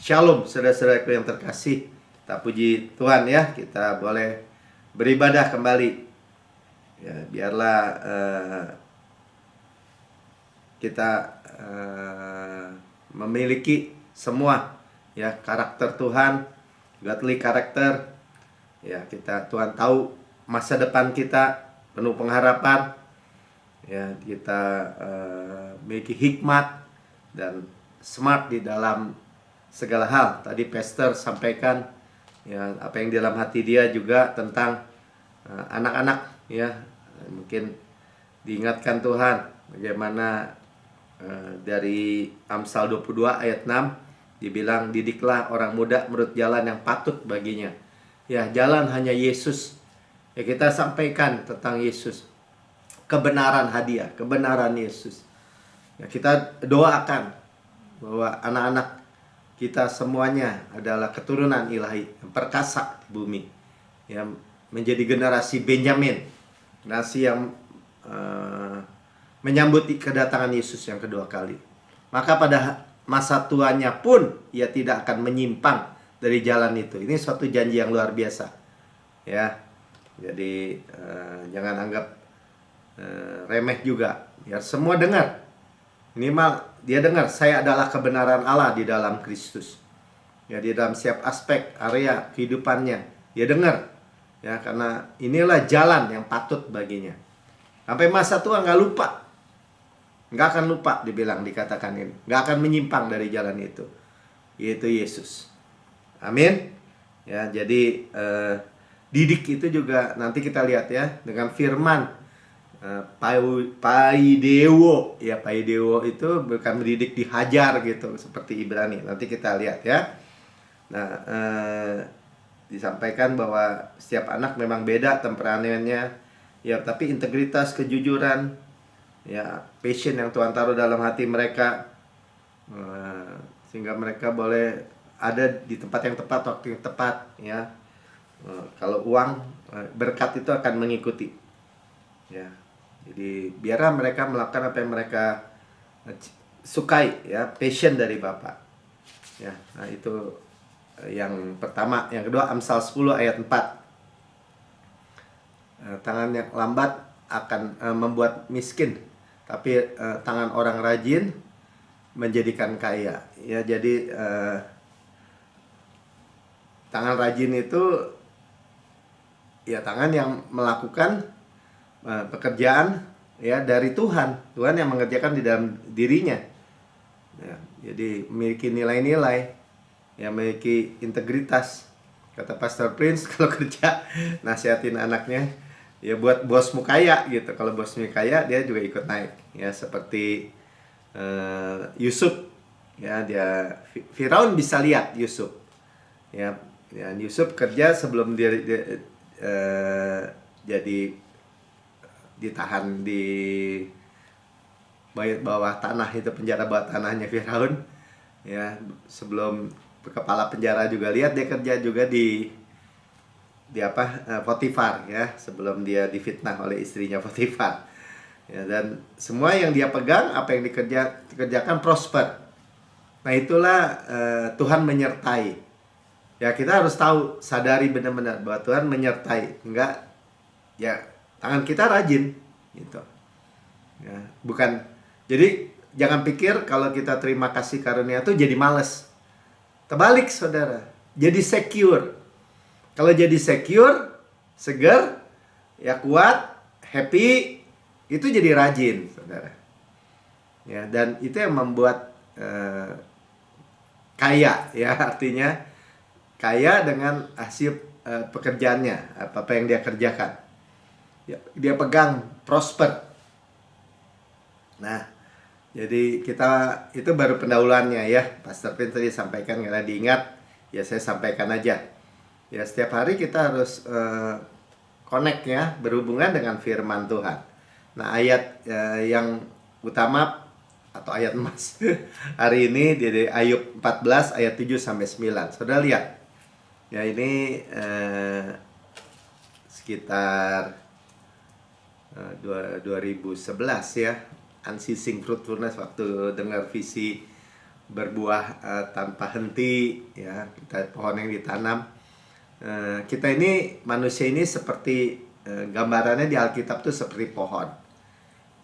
Shalom saudara-saudaraku yang terkasih. Tak puji Tuhan ya, kita boleh beribadah kembali. Ya, biarlah kita memiliki semua ya karakter Tuhan, godly karakter. Ya, Tuhan tahu masa depan kita penuh pengharapan. Ya, kita memiliki hikmat dan smart di dalam segala hal. Tadi Pastor sampaikan ya apa yang di dalam hati dia juga tentang anak-anak ya. Mungkin diingatkan Tuhan bagaimana dari Amsal 22 ayat 6 dibilang, didiklah orang muda menurut jalan yang patut baginya. Ya, jalan hanya Yesus. Ya, kita sampaikan tentang Yesus. Kebenaran hadiah, kebenaran Yesus. Ya, kita doakan bahwa anak-anak kita semuanya adalah keturunan ilahi yang perkasa di bumi, yang menjadi generasi Benyamin, generasi yang menyambut kedatangan Yesus yang kedua kali. Maka pada masa tuanya pun ia tidak akan menyimpang dari jalan itu. Ini suatu janji yang luar biasa ya. Jadi jangan anggap remeh juga. Biar semua dengar. Minimal dia dengar, saya adalah kebenaran Allah di dalam Kristus. Ya, di dalam setiap aspek area kehidupannya dia dengar. Ya, karena inilah jalan yang patut baginya. Sampai masa tua nggak lupa. Nggak akan lupa dikatakan ini. Nggak akan menyimpang dari jalan itu. Yaitu Yesus. Amin. Ya, jadi didik itu juga nanti kita lihat ya dengan firman. Paidewo ya, paidewo itu bukan mendidik, dihajar gitu seperti Ibrani. Nanti kita lihat ya. Nah, disampaikan bahwa setiap anak memang beda temperamennya ya, tapi integritas, kejujuran ya, passion yang Tuhan taruh dalam hati mereka sehingga mereka boleh ada di tempat yang tepat, waktu yang tepat ya. Kalau uang, berkat itu akan mengikuti ya. Jadi biarlah mereka melakukan apa yang mereka sukai ya, passion dari Bapak. Ya, nah itu yang pertama. Yang kedua, Amsal 10 ayat 4. Tangan yang lambat akan membuat miskin, tapi tangan orang rajin menjadikan kaya. Ya, jadi tangan rajin itu ya tangan yang melakukan pekerjaan ya dari Tuhan. Tuhan yang mengerjakan di dalam dirinya ya, jadi memiliki nilai-nilai, yang memiliki integritas. Kata Pastor Prince, kalau kerja nasihatin anaknya ya buat bosmu kaya gitu. Kalau bosmu kaya, dia juga ikut naik ya, seperti Yusuf ya. Dia Firaun bisa lihat Yusuf ya, Yusuf kerja sebelum dia jadi ditahan di bawah tanah, itu penjara bawah tanahnya Firaun ya. Sebelum kepala penjara juga lihat dia kerja juga di Potifar ya, sebelum dia difitnah oleh istrinya Potifar ya. Dan semua yang dia pegang, apa yang dikerjakan prosper. Nah, itulah Tuhan menyertai ya. Kita harus tahu, sadari benar-benar bahwa Tuhan menyertai. Enggak ya, tangan kita rajin gitu ya, bukan. Jadi jangan pikir kalau kita terima kasih karunia itu jadi males. Terbalik saudara, jadi secure. Kalau jadi secure, segar ya, kuat, happy, itu jadi rajin saudara ya. Dan itu yang membuat kaya ya, artinya kaya dengan hasil pekerjaannya, apa yang dia kerjakan ya, dia pegang, prosper. Nah, jadi kita itu baru pendahuluannya ya. Pastor Pin tadi sampaikan, karena diingat ya saya sampaikan aja ya. Setiap hari kita harus connect ya, berhubungan dengan firman Tuhan. Nah, ayat yang utama atau ayat emas hari ini dari Ayub 14 ayat 7 sampai 9. Saudara lihat ya, ini sekitar 2011 ya, unceasing fruitfulness, waktu dengar visi berbuah tanpa henti, ya. Kita pohon yang ditanam. Kita ini, manusia ini seperti gambarannya di Alkitab tuh seperti pohon,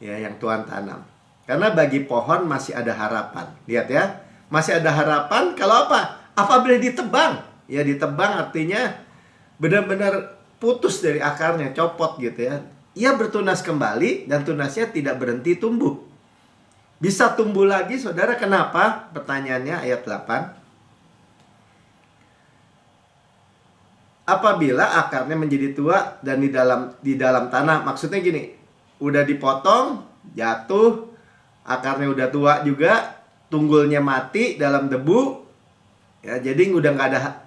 ya, yang Tuhan tanam. Karena bagi pohon masih ada harapan. Lihat ya, masih ada harapan kalau apa? Apabila ditebang. Ya, ditebang artinya benar-benar putus dari akarnya, copot gitu ya. Ia bertunas kembali dan tunasnya tidak berhenti tumbuh. Bisa tumbuh lagi, saudara. Kenapa? Pertanyaannya ayat 8. Apabila akarnya menjadi tua dan di dalam tanah. Maksudnya gini, udah dipotong, jatuh, akarnya udah tua juga, tunggulnya mati dalam debu. Ya, jadi udah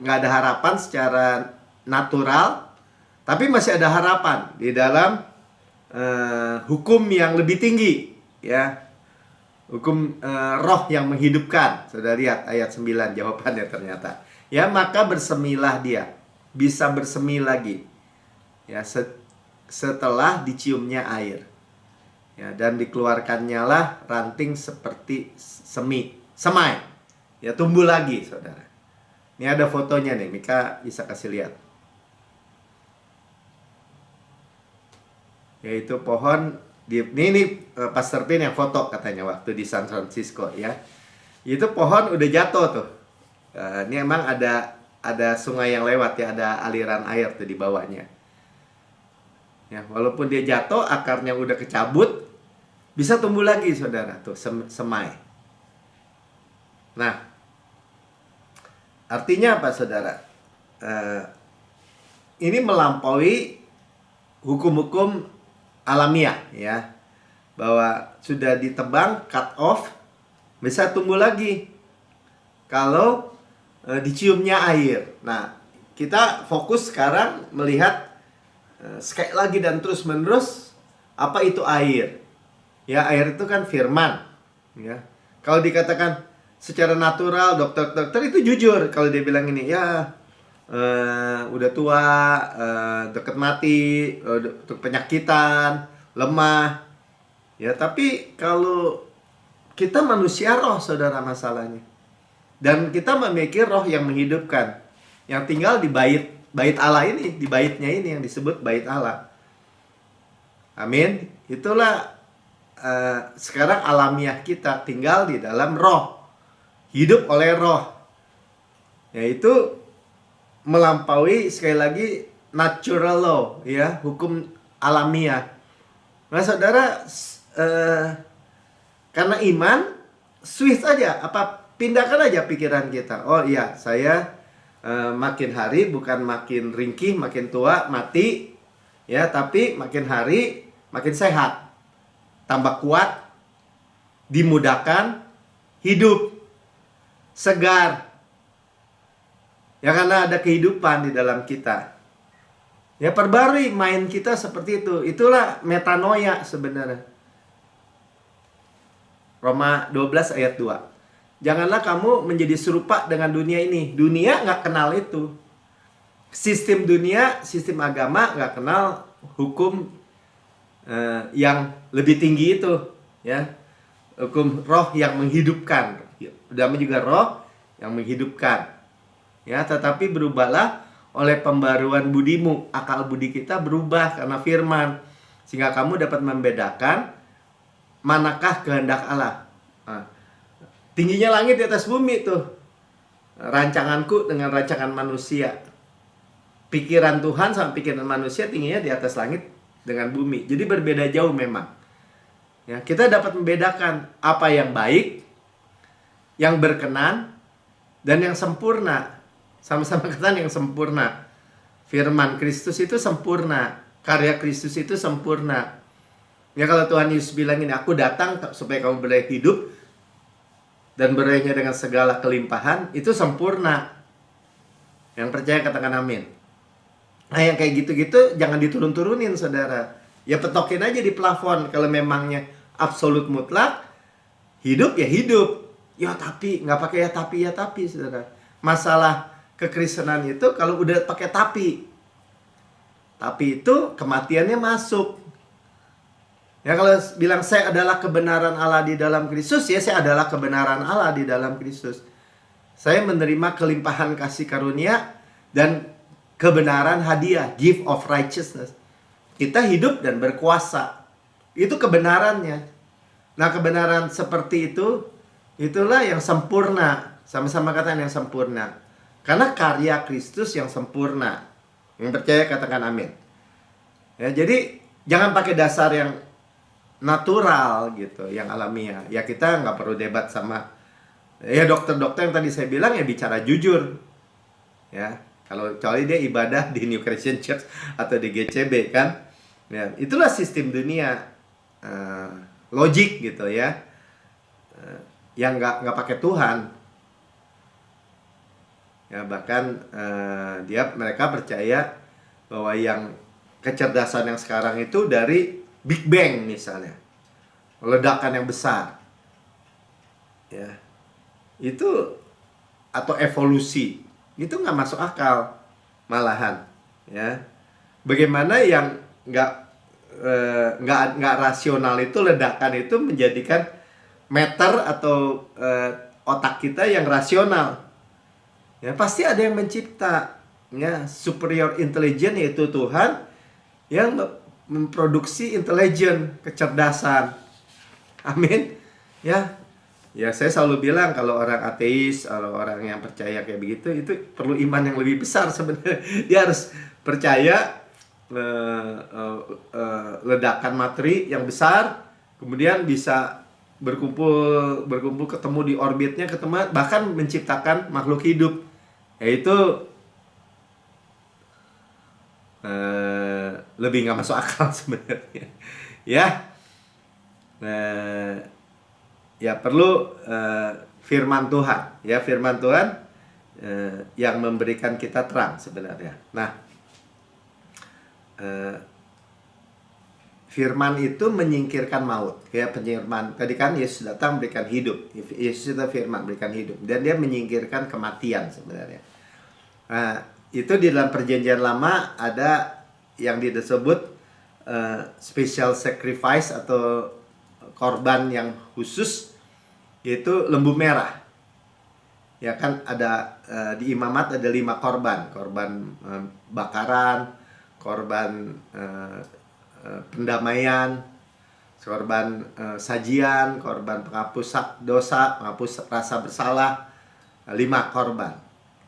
nggak ada harapan secara natural, tapi masih ada harapan di dalam hukum yang lebih tinggi, ya. Hukum roh yang menghidupkan. Sudah lihat ayat 9 jawabannya ternyata. Ya, maka bersemilah dia, bisa bersemi lagi. Ya, setelah diciumnya air. Ya, dan dikeluarkannya lah ranting seperti semai. Ya, tumbuh lagi, saudara. Ini ada fotonya nih, Mika bisa kasih lihat. Yaitu pohon ini Pastor Pin yang foto katanya waktu di San Francisco, ya. Itu pohon udah jatuh tuh. Ini emang ada sungai yang lewat, ya, ada aliran air tuh di bawahnya. Ya, walaupun dia jatuh, akarnya udah kecabut, bisa tumbuh lagi, saudara, tuh semai. Nah, artinya apa, saudara? Ini melampaui hukum-hukum alamiah, ya, bahwa sudah ditebang, cut off, bisa tumbuh lagi kalau diciumnya air. Nah, kita fokus sekarang melihat sekali lagi dan terus menerus apa itu air. Ya, air itu kan firman, ya. Kalau dikatakan secara natural, dokter itu jujur kalau dia bilang ini, ya, udah tua, deket mati, penyakitan, lemah. Ya, tapi kalau kita manusia roh, saudara, masalahnya. Dan kita memiliki roh yang menghidupkan, yang tinggal di bait Allah ini, di baitnya ini yang disebut bait Allah. Amin. Itulah sekarang alamiah kita tinggal di dalam roh, hidup oleh roh, yaitu melampaui sekali lagi natural law, ya, hukum alamiah. Nah, saudara, karena iman, switch aja, pindahkan aja pikiran kita. Oh iya, saya makin hari bukan makin ringkih, makin tua, mati, ya, tapi makin hari makin sehat, tambah kuat, dimudahkan, hidup, segar. Ya, karena ada kehidupan di dalam kita. Ya, perbarui main kita seperti itu. Itulah metanoia sebenarnya. Roma 12 ayat 2. Janganlah kamu menjadi serupa dengan dunia ini. Dunia nggak kenal itu. Sistem dunia, sistem agama nggak kenal hukum yang lebih tinggi itu, ya. Hukum roh yang menghidupkan. Namanya juga roh yang menghidupkan. Ya, tetapi berubahlah oleh pembaruan budimu. Akal budi kita berubah karena firman, sehingga kamu dapat membedakan manakah kehendak Allah. Nah, tingginya langit di atas bumi tuh, rancanganku dengan rancangan manusia. Pikiran Tuhan sama pikiran manusia tingginya di atas langit dengan bumi. Jadi berbeda jauh memang. Ya, kita dapat membedakan apa yang baik, yang berkenan, dan yang sempurna. Sama-sama kata yang sempurna. Firman Kristus itu sempurna. Karya Kristus itu sempurna. Ya, kalau Tuhan Yesus bilang ini, aku datang supaya kamu beroleh hidup dan berolehnya dengan segala kelimpahan, itu sempurna. Yang percaya katakan amin. Nah, yang kayak gitu-gitu jangan diturun-turunin, saudara. Ya, petokin aja di plafon. Kalau memangnya absolut mutlak, hidup ya hidup. Ya tapi, nggak pakai ya tapi, saudara. Masalah kekristenan itu kalau udah pakai tapi itu kematiannya masuk. Ya kalau bilang saya adalah kebenaran Allah di dalam Kristus, ya saya adalah kebenaran Allah di dalam Kristus. Saya menerima kelimpahan kasih karunia dan kebenaran hadiah, gift of righteousness. Kita hidup dan berkuasa. Itu kebenarannya. Nah, kebenaran seperti itu, itulah yang sempurna. Sama-sama katakan yang sempurna. Karena karya Kristus yang sempurna. Yang percaya katakan amin. Ya, jadi jangan pakai dasar yang natural gitu, yang alamiah. Ya kita nggak perlu debat sama ya dokter-dokter yang tadi saya bilang, ya bicara jujur. Ya, kalau kecuali dia ibadah di New Christian Church atau di GCB kan. Ya, itulah sistem dunia, logik gitu ya. Yang nggak pakai Tuhan. Ya, bahkan mereka percaya bahwa yang kecerdasan yang sekarang itu dari Big Bang misalnya, ledakan yang besar, ya itu, atau evolusi, itu nggak masuk akal malahan, ya. Bagaimana yang nggak rasional itu, ledakan itu menjadikan meter atau otak kita yang rasional, ya pasti ada yang mencipta, ya superior intelligence yaitu Tuhan yang memproduksi intelijen, kecerdasan. Amin. Ya. Ya, saya selalu bilang kalau orang ateis, kalau orang yang percaya kayak begitu, itu perlu iman yang lebih besar sebenarnya. Dia harus percaya ledakan materi yang besar, kemudian bisa berkumpul ketemu di orbitnya, ketemu bahkan menciptakan makhluk hidup. Yaitu lebih nggak masuk akal sebenarnya, ya. Ya perlu firman Tuhan, ya firman Tuhan yang memberikan kita terang sebenarnya. Nah, firman itu menyingkirkan maut, ya firman tadi kan Yesus datang berikan hidup, Yesus itu firman berikan hidup, dan dia menyingkirkan kematian sebenarnya. Nah, itu di dalam perjanjian lama ada yang disebut special sacrifice atau korban yang khusus, yaitu lembu merah. Ya kan ada di imamat ada 5 korban, korban bakaran, korban pendamaian, korban sajian, korban penghapus dosa, penghapus rasa bersalah, 5 korban.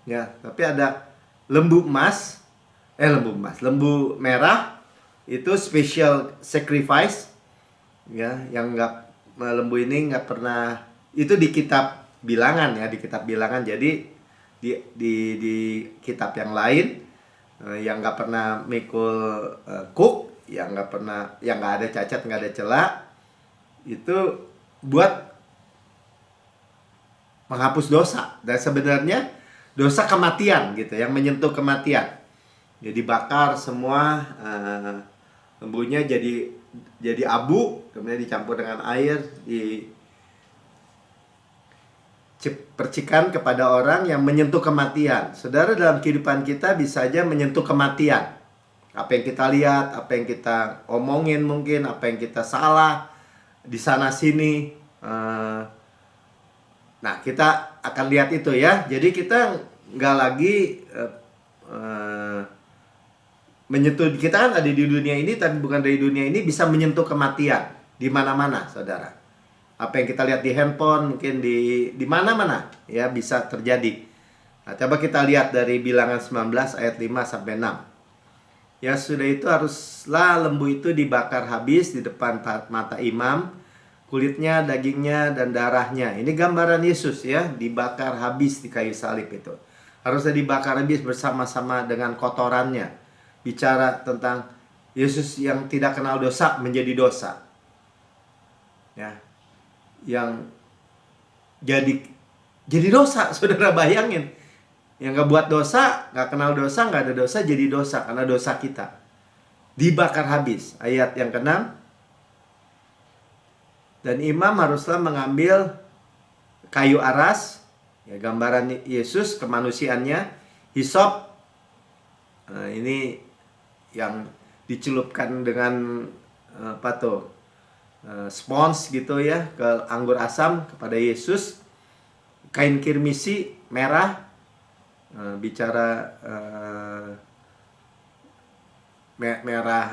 Ya, tapi ada lembu merah itu special sacrifice, ya, yang lembu ini nggak pernah, itu di kitab bilangan, ya, di kitab bilangan. Jadi di kitab yang lain yang nggak pernah mikul kuk, yang nggak ada cacat, nggak ada celah, itu buat menghapus dosa. Dan sebenarnya dosa kematian gitu, yang menyentuh kematian. Jadi bakar semua, lembunya jadi abu, kemudian dicampur dengan air, dipercikan kepada orang yang menyentuh kematian. Saudara, dalam kehidupan kita bisa aja menyentuh kematian. Apa yang kita lihat, apa yang kita omongin mungkin, apa yang kita salah di sana sini. Nah, kita akan lihat itu ya. Jadi kita nggak lagi menyentuh, kita kan ada di dunia ini tapi bukan dari dunia ini, bisa menyentuh kematian di mana-mana, saudara. Apa yang kita lihat di handphone, mungkin di mana-mana ya bisa terjadi. Nah, coba kita lihat dari Bilangan 19 ayat 5 sampai 6. Ya, sudah itu haruslah lembu itu dibakar habis di depan mata imam, kulitnya, dagingnya, dan darahnya. Ini gambaran Yesus ya, dibakar habis di kayu salib itu. Harusnya dibakar habis bersama-sama dengan kotorannya. Bicara tentang Yesus yang tidak kenal dosa menjadi dosa. Ya. Yang jadi dosa, saudara bayangin. Yang gak buat dosa, gak kenal dosa, gak ada dosa, jadi dosa karena dosa kita. Dibakar habis. Ayat yang ke-6. Dan imam haruslah mengambil kayu aras, ya, gambaran Yesus kemanusiaannya, hisop. Nah, ini yang dicelupkan dengan apa tuh? spons gitu ya ke anggur asam kepada Yesus, kain kirmisi merah, bicara merah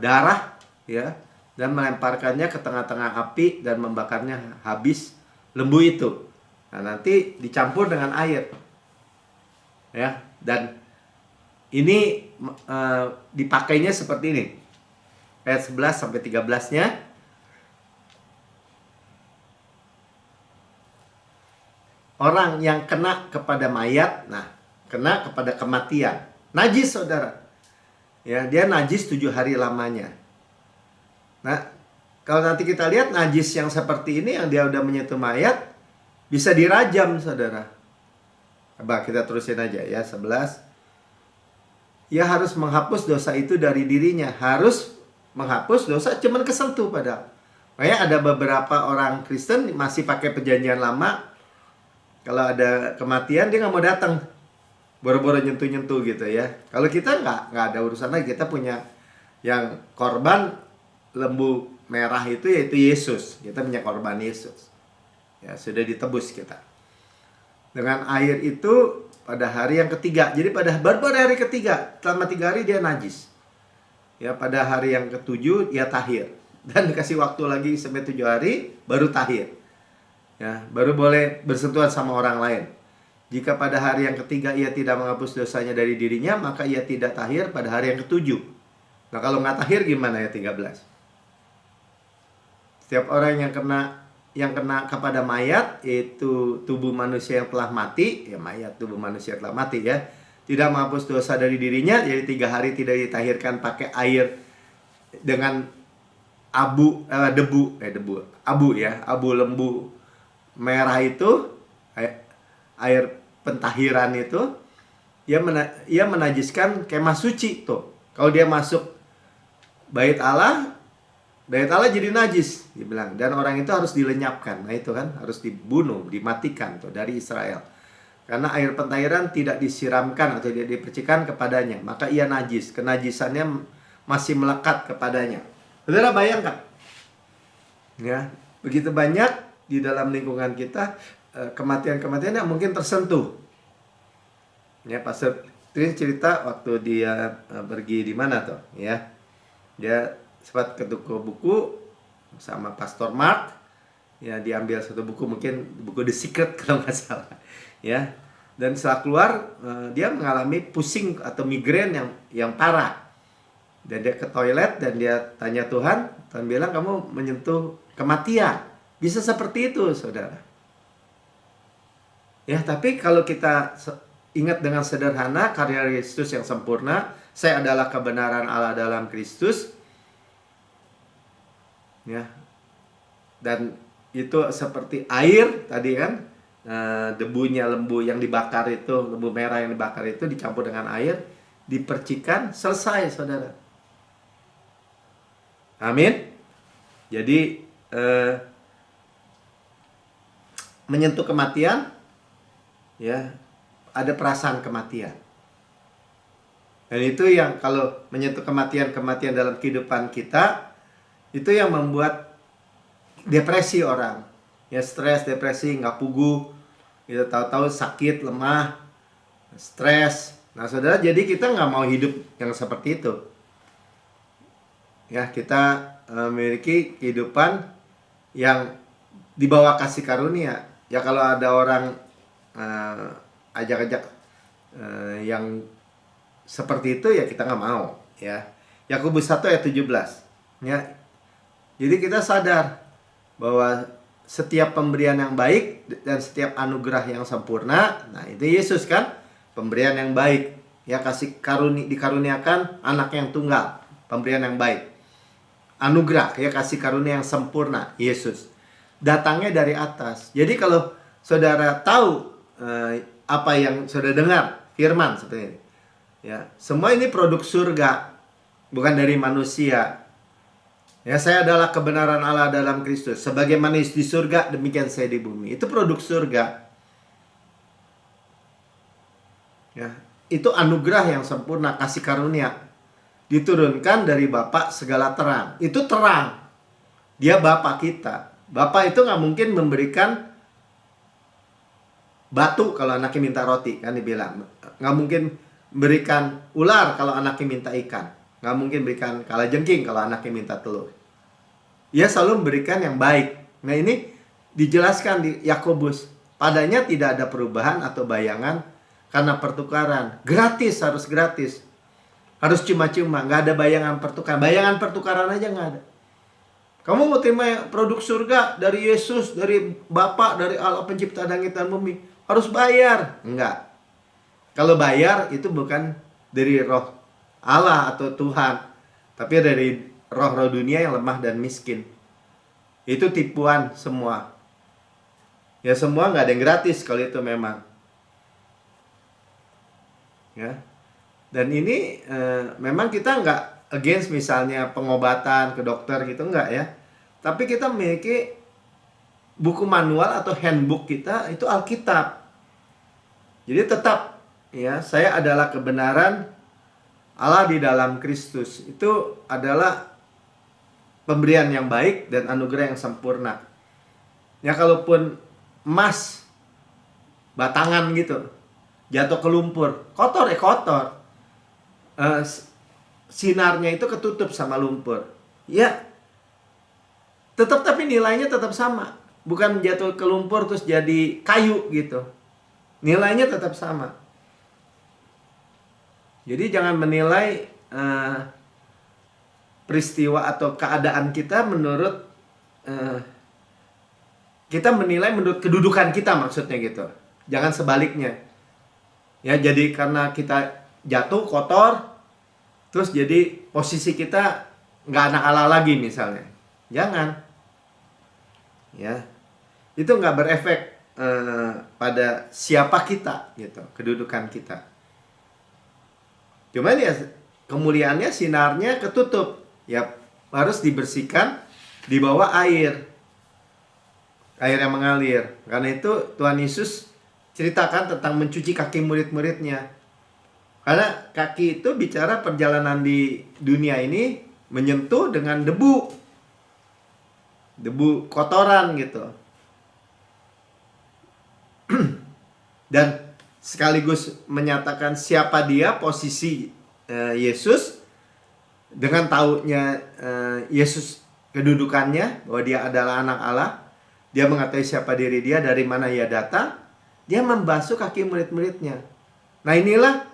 darah ya, dan melemparkannya ke tengah-tengah api dan membakarnya habis lembu itu. Nah, nanti dicampur dengan air ya, dan ini dipakainya seperti ini. Ayat 11 sampai 13-nya. Orang yang kena kepada mayat, nah, kena kepada kematian, najis saudara. Ya, dia najis 7 hari lamanya. Nah, kalau nanti kita lihat najis yang seperti ini, yang dia udah menyentuh mayat, bisa dirajam saudara. Coba kita terusin aja ya, 11. Ia harus menghapus dosa itu dari dirinya. Harus menghapus dosa, cuman kesentuh padahal. Makanya ada beberapa orang Kristen masih pakai perjanjian lama. Kalau ada kematian dia nggak mau datang, boro-boro nyentuh-nyentuh gitu ya. Kalau kita nggak ada urusan lagi. Kita punya yang korban lembu merah itu yaitu Yesus. Kita punya korban Yesus. Ya, sudah ditebus kita. Dengan air itu pada hari yang ketiga. Jadi baru pada hari ketiga, selama 3 hari dia najis. Ya, pada hari yang ke-7 ia tahir. Dan dikasih waktu lagi sampai 7 hari baru tahir. Ya, baru boleh bersentuhan sama orang lain. Jika pada hari yang ketiga ia tidak menghapus dosanya dari dirinya, maka ia tidak tahir pada hari yang ke-7. Nah, kalau nggak tahir gimana ya 13? Setiap orang yang kena kepada mayat, yaitu tubuh manusia yang telah mati, ya mayat tubuh manusia telah mati ya, tidak menghapus dosa dari dirinya, jadi 3 hari tidak ditahirkan pakai air dengan abu lembu merah itu, air pentahiran itu, ia menajiskan kemah suci tuh. Kalau dia masuk bait Allah jadi najis, dibilang. Dan orang itu harus dilenyapkan. Nah itu kan harus dibunuh, dimatikan tuh dari Israel. Karena air pentahiran tidak disiramkan atau tidak dipercikan kepadanya, maka ia najis. Kenajisannya masih melekat kepadanya. Saudara bayangkan, ya begitu banyak di dalam lingkungan kita kematian-kematian yang mungkin tersentuh. Ya, Pastor Trin cerita waktu dia pergi di mana tuh, ya. Dia sempat ke toko buku sama Pastor Mark. Ya, diambil satu buku, mungkin buku The Secret kalau nggak salah. Ya. Dan setelah keluar dia mengalami pusing atau migrain yang parah. Dan dia ke toilet dan dia tanya Tuhan bilang kamu menyentuh kematian. Bisa seperti itu, saudara. Ya, tapi kalau kita ingat dengan sederhana karya Kristus yang sempurna, saya adalah kebenaran Allah dalam Kristus. Ya. Dan itu seperti air tadi kan, debunya lembu yang dibakar itu, lembu merah yang dibakar itu dicampur dengan air, dipercikan, selesai, saudara. Amin. Jadi menyentuh kematian, ya, ada perasaan kematian. Dan itu yang kalau menyentuh kematian dalam kehidupan kita, itu yang membuat depresi orang. Ya, stres, depresi, nggak pugu, kita tahu-tahu sakit, lemah, stres. Nah, saudara, jadi kita nggak mau hidup yang seperti itu. Ya, kita memiliki kehidupan yang di bawah kasih karunia. Ya, kalau ada orang ajak-ajak yang seperti itu, ya kita nggak mau. Ya, Yakobus 1 ayat 17. Ya, jadi kita sadar bahwa setiap pemberian yang baik dan setiap anugerah yang sempurna, nah itu Yesus kan, pemberian yang baik. Ya, kasih dikaruniakan anak yang tunggal, pemberian yang baik. Anugerah, ya kasih karunia yang sempurna, Yesus. Datangnya dari atas. Jadi kalau saudara tahu apa yang saudara dengar, firman seperti ini, ya, semua ini produk surga, bukan dari manusia. Ya, saya adalah kebenaran Allah dalam Kristus. Sebagaimana di surga, demikian saya di bumi. Itu produk surga. Ya, itu anugerah yang sempurna, kasih karunia. Diturunkan dari Bapa segala terang. Itu terang. Dia Bapa kita. Bapa itu nggak mungkin memberikan batu kalau anaknya minta roti, kan dibilang. Nggak mungkin berikan ular kalau anaknya minta ikan. Nggak mungkin berikan kalajengking kalau anaknya minta telur. Dia selalu memberikan yang baik. Nah ini dijelaskan di Yakobus. Padanya tidak ada perubahan atau bayangan karena pertukaran. Gratis, harus gratis. Harus cuma-cuma, nggak ada bayangan pertukaran. Bayangan pertukaran aja nggak ada. Kamu mau terima produk surga dari Yesus, dari Bapa, dari Allah pencipta langit dan bumi, harus bayar. Enggak. Kalau bayar itu bukan dari roh Allah atau Tuhan, tapi dari roh-roh dunia yang lemah dan miskin. Itu tipuan semua. Ya semua nggak ada yang gratis kalau itu memang. Ya. Dan ini memang kita nggak against misalnya pengobatan ke dokter gitu, nggak ya. Tapi kita memiliki buku manual atau handbook kita itu Alkitab. Jadi tetap ya, saya adalah kebenaran Allah di dalam Kristus. Itu adalah pemberian yang baik dan anugerah yang sempurna. Ya kalaupun emas batangan gitu jatuh ke lumpur, kotor kotor. Sinarnya itu ketutup sama lumpur. Ya, tetap tapi nilainya tetap sama. Bukan jatuh ke lumpur terus jadi kayu gitu. Nilainya tetap sama. Jadi jangan menilai peristiwa atau keadaan kita menurut kita menilai menurut kedudukan kita, maksudnya gitu. Jangan sebaliknya. Ya, jadi karena kita jatuh kotor, terus jadi posisi kita nggak anak Allah lagi misalnya. Jangan. Ya, itu nggak berefek pada siapa kita gitu, kedudukan kita. Cuman ya kemuliaannya, sinarnya ketutup. Ya harus dibersihkan di bawah air yang mengalir. Karena itu Tuhan Yesus ceritakan tentang mencuci kaki murid-muridnya. Karena kaki itu bicara perjalanan di dunia ini menyentuh dengan debu kotoran gitu. Dan sekaligus menyatakan siapa dia, posisi Yesus. Dengan taunya Yesus kedudukannya, bahwa dia adalah anak Allah. Dia mengetahui siapa diri dia, dari mana ia datang. Dia membasuh kaki murid-muridnya. Nah inilah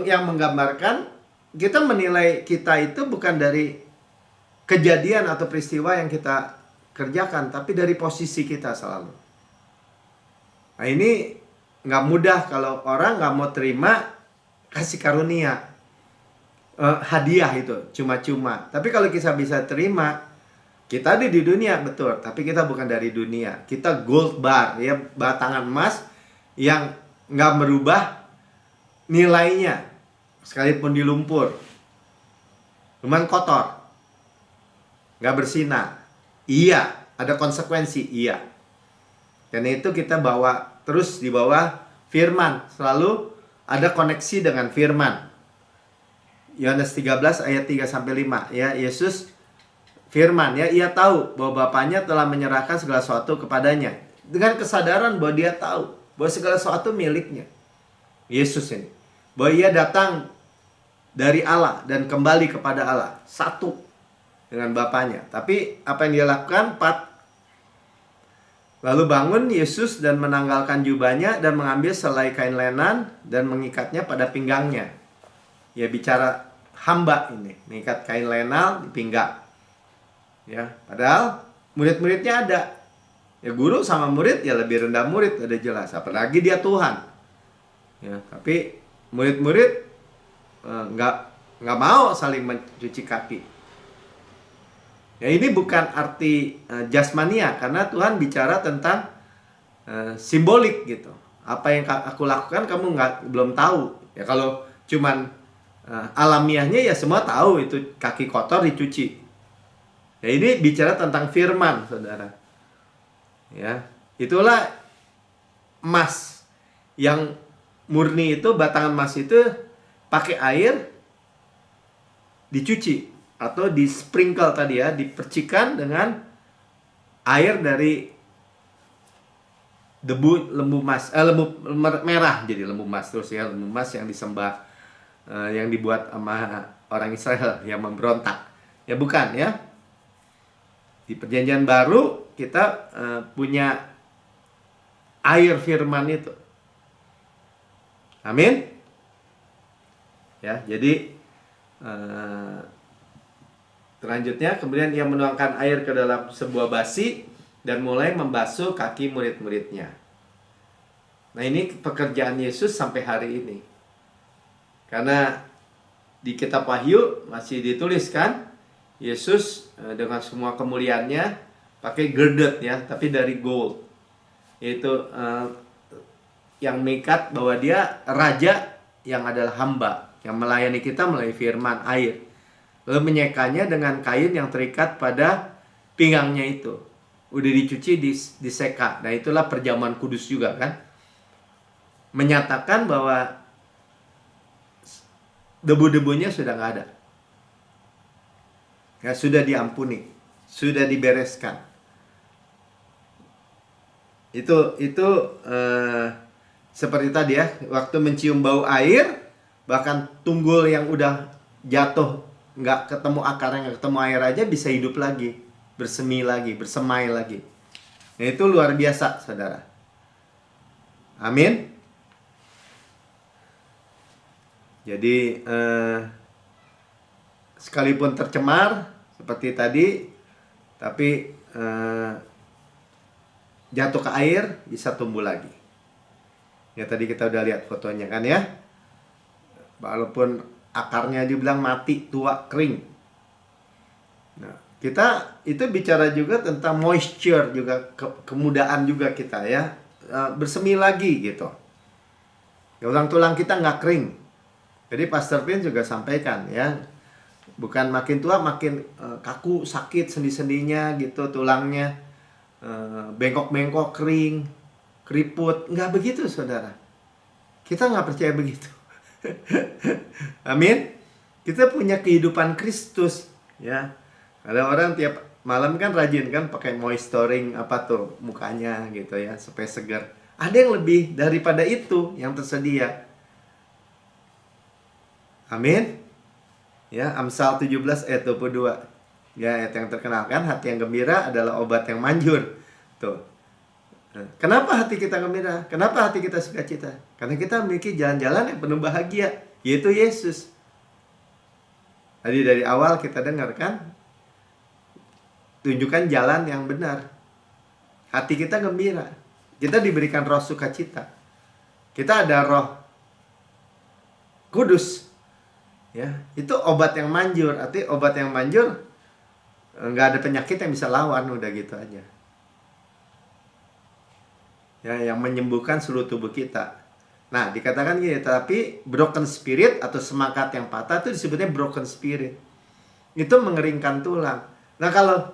yang menggambarkan kita menilai kita itu bukan dari kejadian atau peristiwa yang kita kerjakan, tapi dari posisi kita selalu. Nah ini nggak mudah kalau orang nggak mau terima kasih karunia, hadiah itu cuma-cuma. Tapi kalau kita bisa terima, kita ada di dunia betul, tapi kita bukan dari dunia. Kita gold bar, ya, batangan emas yang nggak merubah nilainya sekalipun di lumpur. Cuman kotor, nggak bersinar. Iya, ada konsekuensi, iya. Karena itu kita bawa terus di bawah firman, selalu ada koneksi dengan firman. Yohanes 13 ayat 3 sampai 5 ya, Yesus firman ya, ia tahu bahwa Bapaknya telah menyerahkan segala sesuatu kepadanya. Dengan kesadaran bahwa dia tahu bahwa segala sesuatu miliknya. Yesus ini, bahwa ia datang dari Allah dan kembali kepada Allah, satu dengan Bapaknya. Tapi apa yang dia lakukan? 4. Lalu bangun Yesus dan menanggalkan jubahnya dan mengambil selai kain lenan dan mengikatnya pada pinggangnya. Ya, bicara hamba ini, mengikat kain lenan di pinggang. Ya, padahal murid-muridnya ada. Ya, guru sama murid ya lebih rendah murid, ada jelas. Apalagi dia Tuhan. Ya, tapi murid-murid nggak mau saling mencuci kaki. Ya, ini bukan arti jasmania, karena Tuhan bicara tentang simbolik gitu. Apa yang aku lakukan kamu belum tahu. Ya kalau cuman alamiahnya ya semua tahu itu kaki kotor dicuci. Ya ini bicara tentang firman, saudara. Ya, itulah emas yang murni itu, batangan emas itu pakai air dicuci atau di sprinkle tadi ya, dipercikan dengan air dari debu lembu emas, lembu merah jadi lembu emas terus ya, lembu emas yang disembah, yang dibuat sama orang Israel yang memberontak. Ya bukan ya. Di perjanjian baru kita punya air firman itu. Amin. Ya, jadi selanjutnya kemudian ia menuangkan air ke dalam sebuah basi dan mulai membasuh kaki murid-muridnya. Nah, ini pekerjaan Yesus sampai hari ini. Karena di kitab Wahyu masih dituliskan Yesus dengan semua kemuliaannya pakai girded ya, tapi dari gold. Yaitu yang mengikat bahwa dia raja yang adalah hamba, yang melayani kita melalui firman air. Lalu menyekanya dengan kain yang terikat pada pinggangnya itu. Udah dicuci, diseka. Nah, itulah perjamuan kudus juga kan. Menyatakan bahwa debu-debunya sudah nggak ada. Ya, sudah diampuni, sudah dibereskan. Itu seperti tadi ya, waktu mencium bau air, bahkan tunggul yang udah jatuh, nggak ketemu akarnya, nggak ketemu air aja bisa hidup lagi, bersemi lagi, bersemai lagi. Nah, itu luar biasa, saudara. Amin. Jadi sekalipun tercemar seperti tadi, tapi jatuh ke air bisa tumbuh lagi. Ya tadi kita udah lihat fotonya kan ya. Walaupun akarnya dibilang mati, tua, kering. Nah, kita itu bicara juga tentang moisture juga, kemudahan juga kita ya, bersemi lagi gitu. Tulang-tulang kita nggak kering. Jadi Pastor Pin juga sampaikan ya, bukan makin tua makin kaku, sakit sendi-sendinya gitu, tulangnya bengkok-bengkok, kering, keriput. Nggak begitu, saudara. Kita nggak percaya begitu. Amin. Kita punya kehidupan Kristus ya. Ada orang tiap malam kan rajin kan pakai moisturizing apa tuh mukanya gitu ya supaya segar. Ada yang lebih daripada itu yang tersedia. Amin. Ya, Amsal 17 ayat 22. Ya, ayat yang terkenal kan, hati yang gembira adalah obat yang manjur. Tuh. Kenapa hati kita gembira? Kenapa hati kita sukacita? Karena kita memiliki jalan-jalan yang penuh bahagia, yaitu Yesus. Tadi dari awal kita dengar kan, tunjukkan jalan yang benar. Hati kita gembira. Kita diberikan roh sukacita. Kita ada roh kudus. Ya, itu obat yang manjur. Artinya obat yang manjur nggak ada penyakit yang bisa lawan, udah gitu aja. Ya, yang menyembuhkan seluruh tubuh kita. Nah, dikatakan gini, tapi broken spirit atau semangat yang patah itu disebutnya broken spirit. Itu mengeringkan tulang. Nah, kalau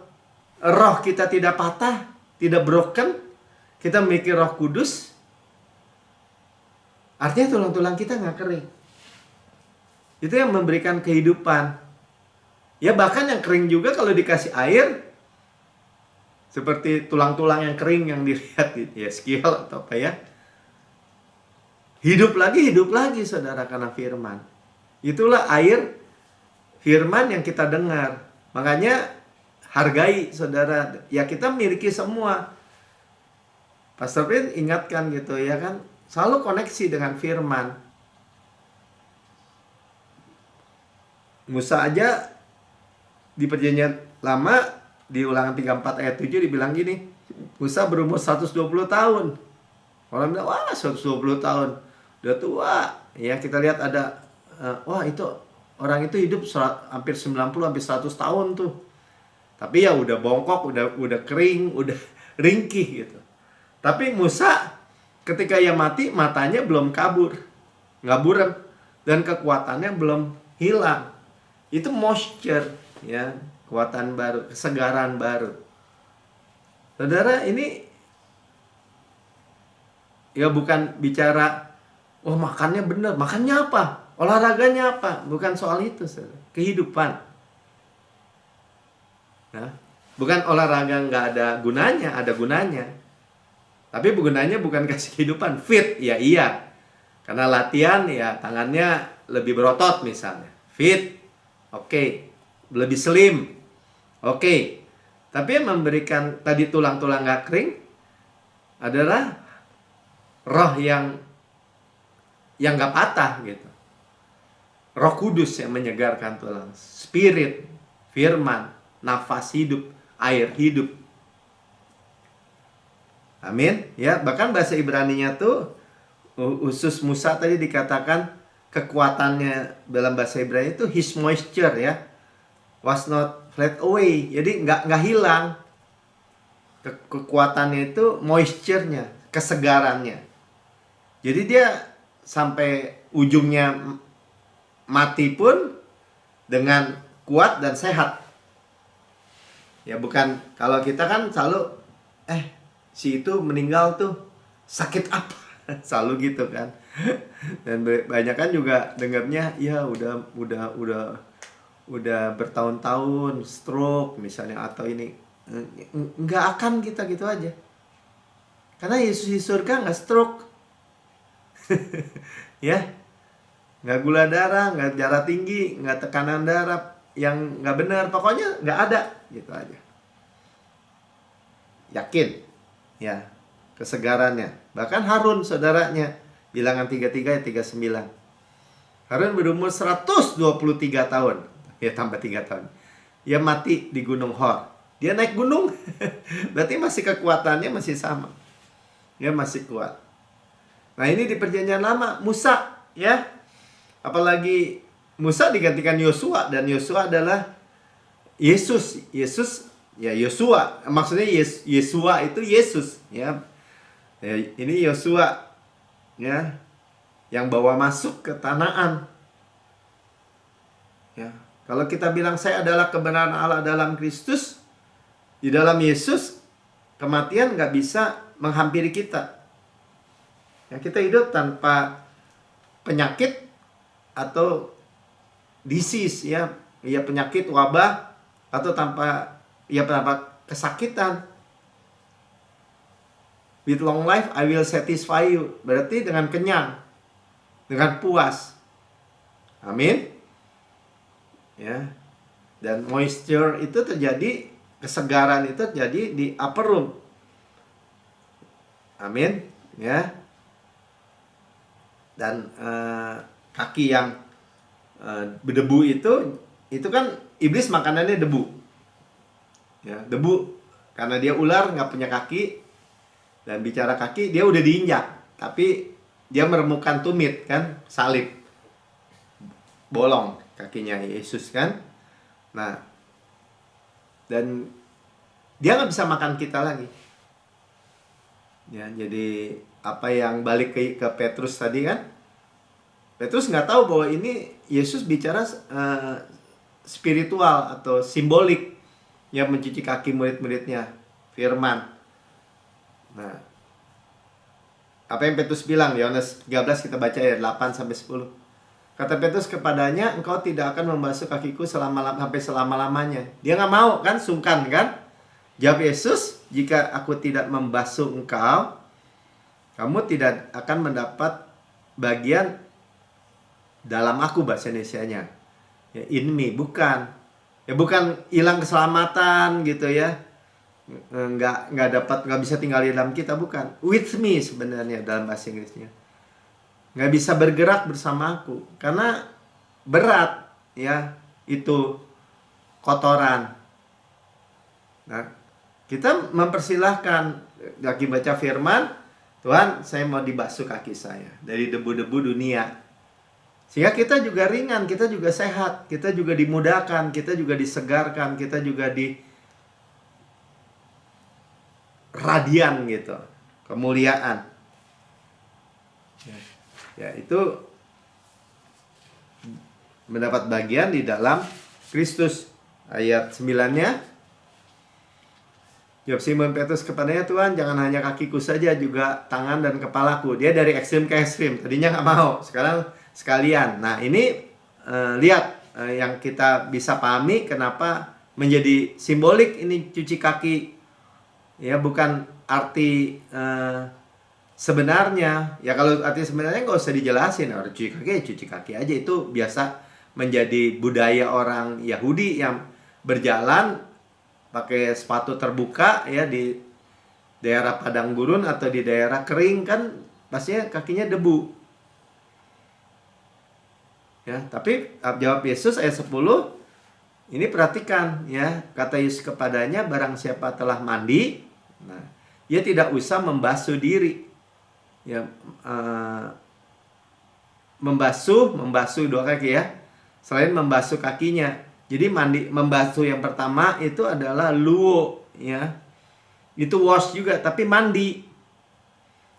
roh kita tidak patah, tidak broken, kita memiliki roh kudus, artinya tulang-tulang kita nggak kering. Itu yang memberikan kehidupan. Ya bahkan yang kering juga kalau dikasih air, seperti tulang-tulang yang kering yang dilihat ya skill atau apa ya, hidup lagi saudara karena firman. Itulah air firman yang kita dengar. Makanya hargai saudara. Ya kita miliki semua. Pastor Pin ingatkan gitu ya kan, selalu koneksi dengan firman. Musa aja di perjanjian lama di Ulangan 34 ayat 7 dibilang gini, Musa berumur 120 tahun. Orang bilang, wah 120 tahun udah tua. Ya kita lihat ada wah itu orang itu hidup hampir 90 hampir 100 tahun tuh. Tapi ya udah bongkok, udah kering, udah ringkih gitu. Tapi Musa ketika ia mati, matanya belum kabur, nggak buram, dan kekuatannya belum hilang. Itu moisture ya, kekuatan baru, kesegaran baru. Saudara, ini ya bukan bicara wah makannya benar, makannya apa, olahraganya apa, bukan soal itu, saudara. Kehidupan. Nah, Bukan olahraga nggak ada gunanya, ada gunanya. Tapi gunanya bukan kasih kehidupan. Fit, ya iya. Karena latihan ya tangannya lebih berotot misalnya. Fit, oke. Lebih slim, oke. Tapi yang memberikan tadi tulang-tulang nggak kering adalah roh yang nggak patah gitu. Roh Kudus yang menyegarkan tulang. Spirit, firman, nafas hidup, air hidup. Amin. Ya, bahkan bahasa Ibraninya tuh khusus Musa tadi dikatakan kekuatannya dalam bahasa Ibrani itu his moisture ya. Was not flat away. Jadi nggak hilang. Kekuatannya itu moisture-nya, kesegarannya. Jadi dia sampai ujungnya mati pun dengan kuat dan sehat. Ya bukan, kalau kita kan selalu si itu meninggal tuh sakit apa? Selalu gitu kan. Dan banyak kan juga dengarnya ya udah bertahun-tahun stroke misalnya atau ini. Nggak akan kita gitu aja. Karena Yesus di surga nggak stroke. Ya. Nggak gula darah, nggak darah tinggi, nggak tekanan darah yang nggak benar, pokoknya nggak ada gitu aja. Yakin ya kesegarannya. Bahkan Harun saudaranya, Bilangan 33 ayat 39. Harun berumur 123 tahun. Ya tambah 3 tahun. Dia mati di Gunung Hor. Dia naik gunung. Berarti masih kekuatannya masih sama. Dia masih kuat. Nah, ini di Perjanjian Lama Musa ya. Apalagi Musa digantikan Yosua, dan Yosua adalah Yesus. Yesus ya Yosua. Maksudnya Yesua itu Yesus ya. Ini Yosua ya yang bawa masuk ke Kanaan. Ya, kalau kita bilang saya adalah kebenaran Allah dalam Kristus, di dalam Yesus kematian nggak bisa menghampiri kita. Ya, kita hidup tanpa penyakit atau disease ya penyakit wabah atau tanpa kesakitan. With long life I will satisfy you. Berarti dengan kenyang, dengan puas. Amin. Ya. Dan moisture itu terjadi, kesegaran itu terjadi di upper room. Amin. Ya. Dan kaki yang berdebu itu kan iblis makanannya debu. Ya, debu karena dia ular nggak punya kaki. Dan bicara kaki, dia udah diinjak, tapi dia meremukan tumit kan, salib, bolong kakinya Yesus kan. Nah, dan dia nggak bisa makan kita lagi. Ya, jadi apa yang balik ke Petrus tadi kan, Petrus nggak tahu bahwa ini Yesus bicara spiritual atau simbolik yang mencuci kaki murid-muridnya, firman. Nah, apa yang Petrus bilang? Yohanes 13 kita baca ayat 8-10. Kata Petrus kepadanya, engkau tidak akan membasuh kakiku sampai selama-lamanya. Dia nggak mau kan, sungkan kan? Jawab Yesus, jika aku tidak membasuh engkau, kamu tidak akan mendapat bagian dalam aku, bahasa Indonesianya. Ya, in me, bukan. Ya bukan hilang keselamatan gitu ya. Nggak bisa tinggal di dalam kita, bukan. With me sebenarnya dalam bahasa Inggrisnya. Nggak bisa bergerak bersama aku karena berat ya, itu kotoran. Nah, kita mempersilahkan lagi baca firman, Tuhan saya mau dibasuh kaki saya dari debu-debu dunia, sehingga kita juga ringan, kita juga sehat, kita juga dimudahkan, kita juga disegarkan, kita juga di radian gitu, kemuliaan. Ya, itu mendapat bagian di dalam Kristus. Ayat 9-nya, jawab Simon Petrus kepadanya, Tuhan jangan hanya kakiku saja, juga tangan dan kepalaku. Dia dari ekstrim ke ekstrim. Tadinya nggak mau, sekarang sekalian. Nah ini lihat yang kita bisa pahami kenapa menjadi simbolik ini cuci kaki. Ya, bukan arti sebenarnya. Ya kalau arti sebenarnya nggak usah dijelasin. Orang cuci kaki aja, itu biasa menjadi budaya orang Yahudi yang berjalan pakai sepatu terbuka ya di daerah padang gurun atau di daerah kering, kan pastinya kakinya debu. Ya, tapi jawab Yesus ayat 10, ini perhatikan ya, kata Yesus kepadanya, barang siapa telah mandi, nah, ia tidak usah membasuh diri. Ya, membasuh dua kaki ya, selain membasuh kakinya. Jadi membasuh yang pertama itu adalah luo ya, itu wash juga, tapi mandi.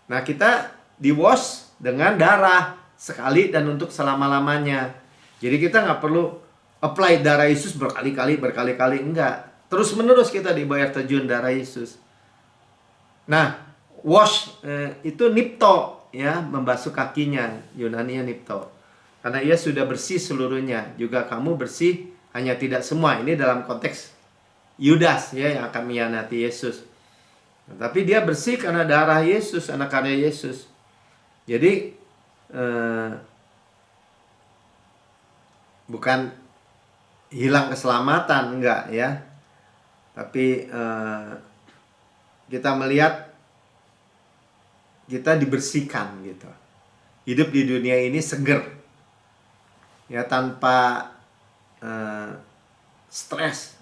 Nah, kita di wash dengan darah sekali dan untuk selama-lamanya. Jadi kita nggak perlu apply darah Yesus berkali-kali, enggak. Terus menerus kita di air terjun darah Yesus. Nah, wash itu nipto ya, membasuh kakinya, Yunani-nya nipto. Karena ia sudah bersih seluruhnya, juga kamu bersih, hanya tidak semua. Ini dalam konteks Yudas ya, yang akan mengkhianati Yesus. Nah, tapi dia bersih karena darah Yesus, anak karya Yesus. Jadi bukan hilang keselamatan, enggak ya. Tapi kita melihat kita dibersihkan gitu. Hidup di dunia ini seger. Ya, tanpa stres,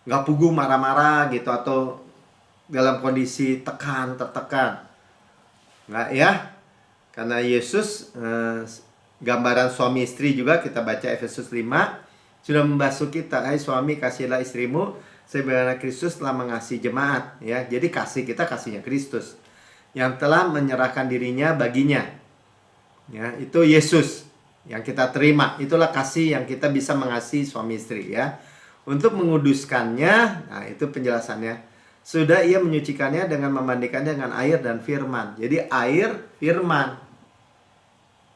nggak pugu marah-marah gitu, atau dalam kondisi tertekan, nggak ya. Karena Yesus, gambaran suami istri juga kita baca Efesus 5, sudah membasuh kita. Hai suami, kasihilah istrimu sebagaimana Kristus telah mengasihi jemaat ya. Jadi kasih kita kasihnya Kristus yang telah menyerahkan dirinya baginya. Ya, itu Yesus yang kita terima. Itulah kasih yang kita bisa mengasihi suami istri ya. Untuk menguduskannya, nah itu penjelasannya. Sudah ia menyucikannya dengan memandikannya dengan air dan firman. Jadi air, firman,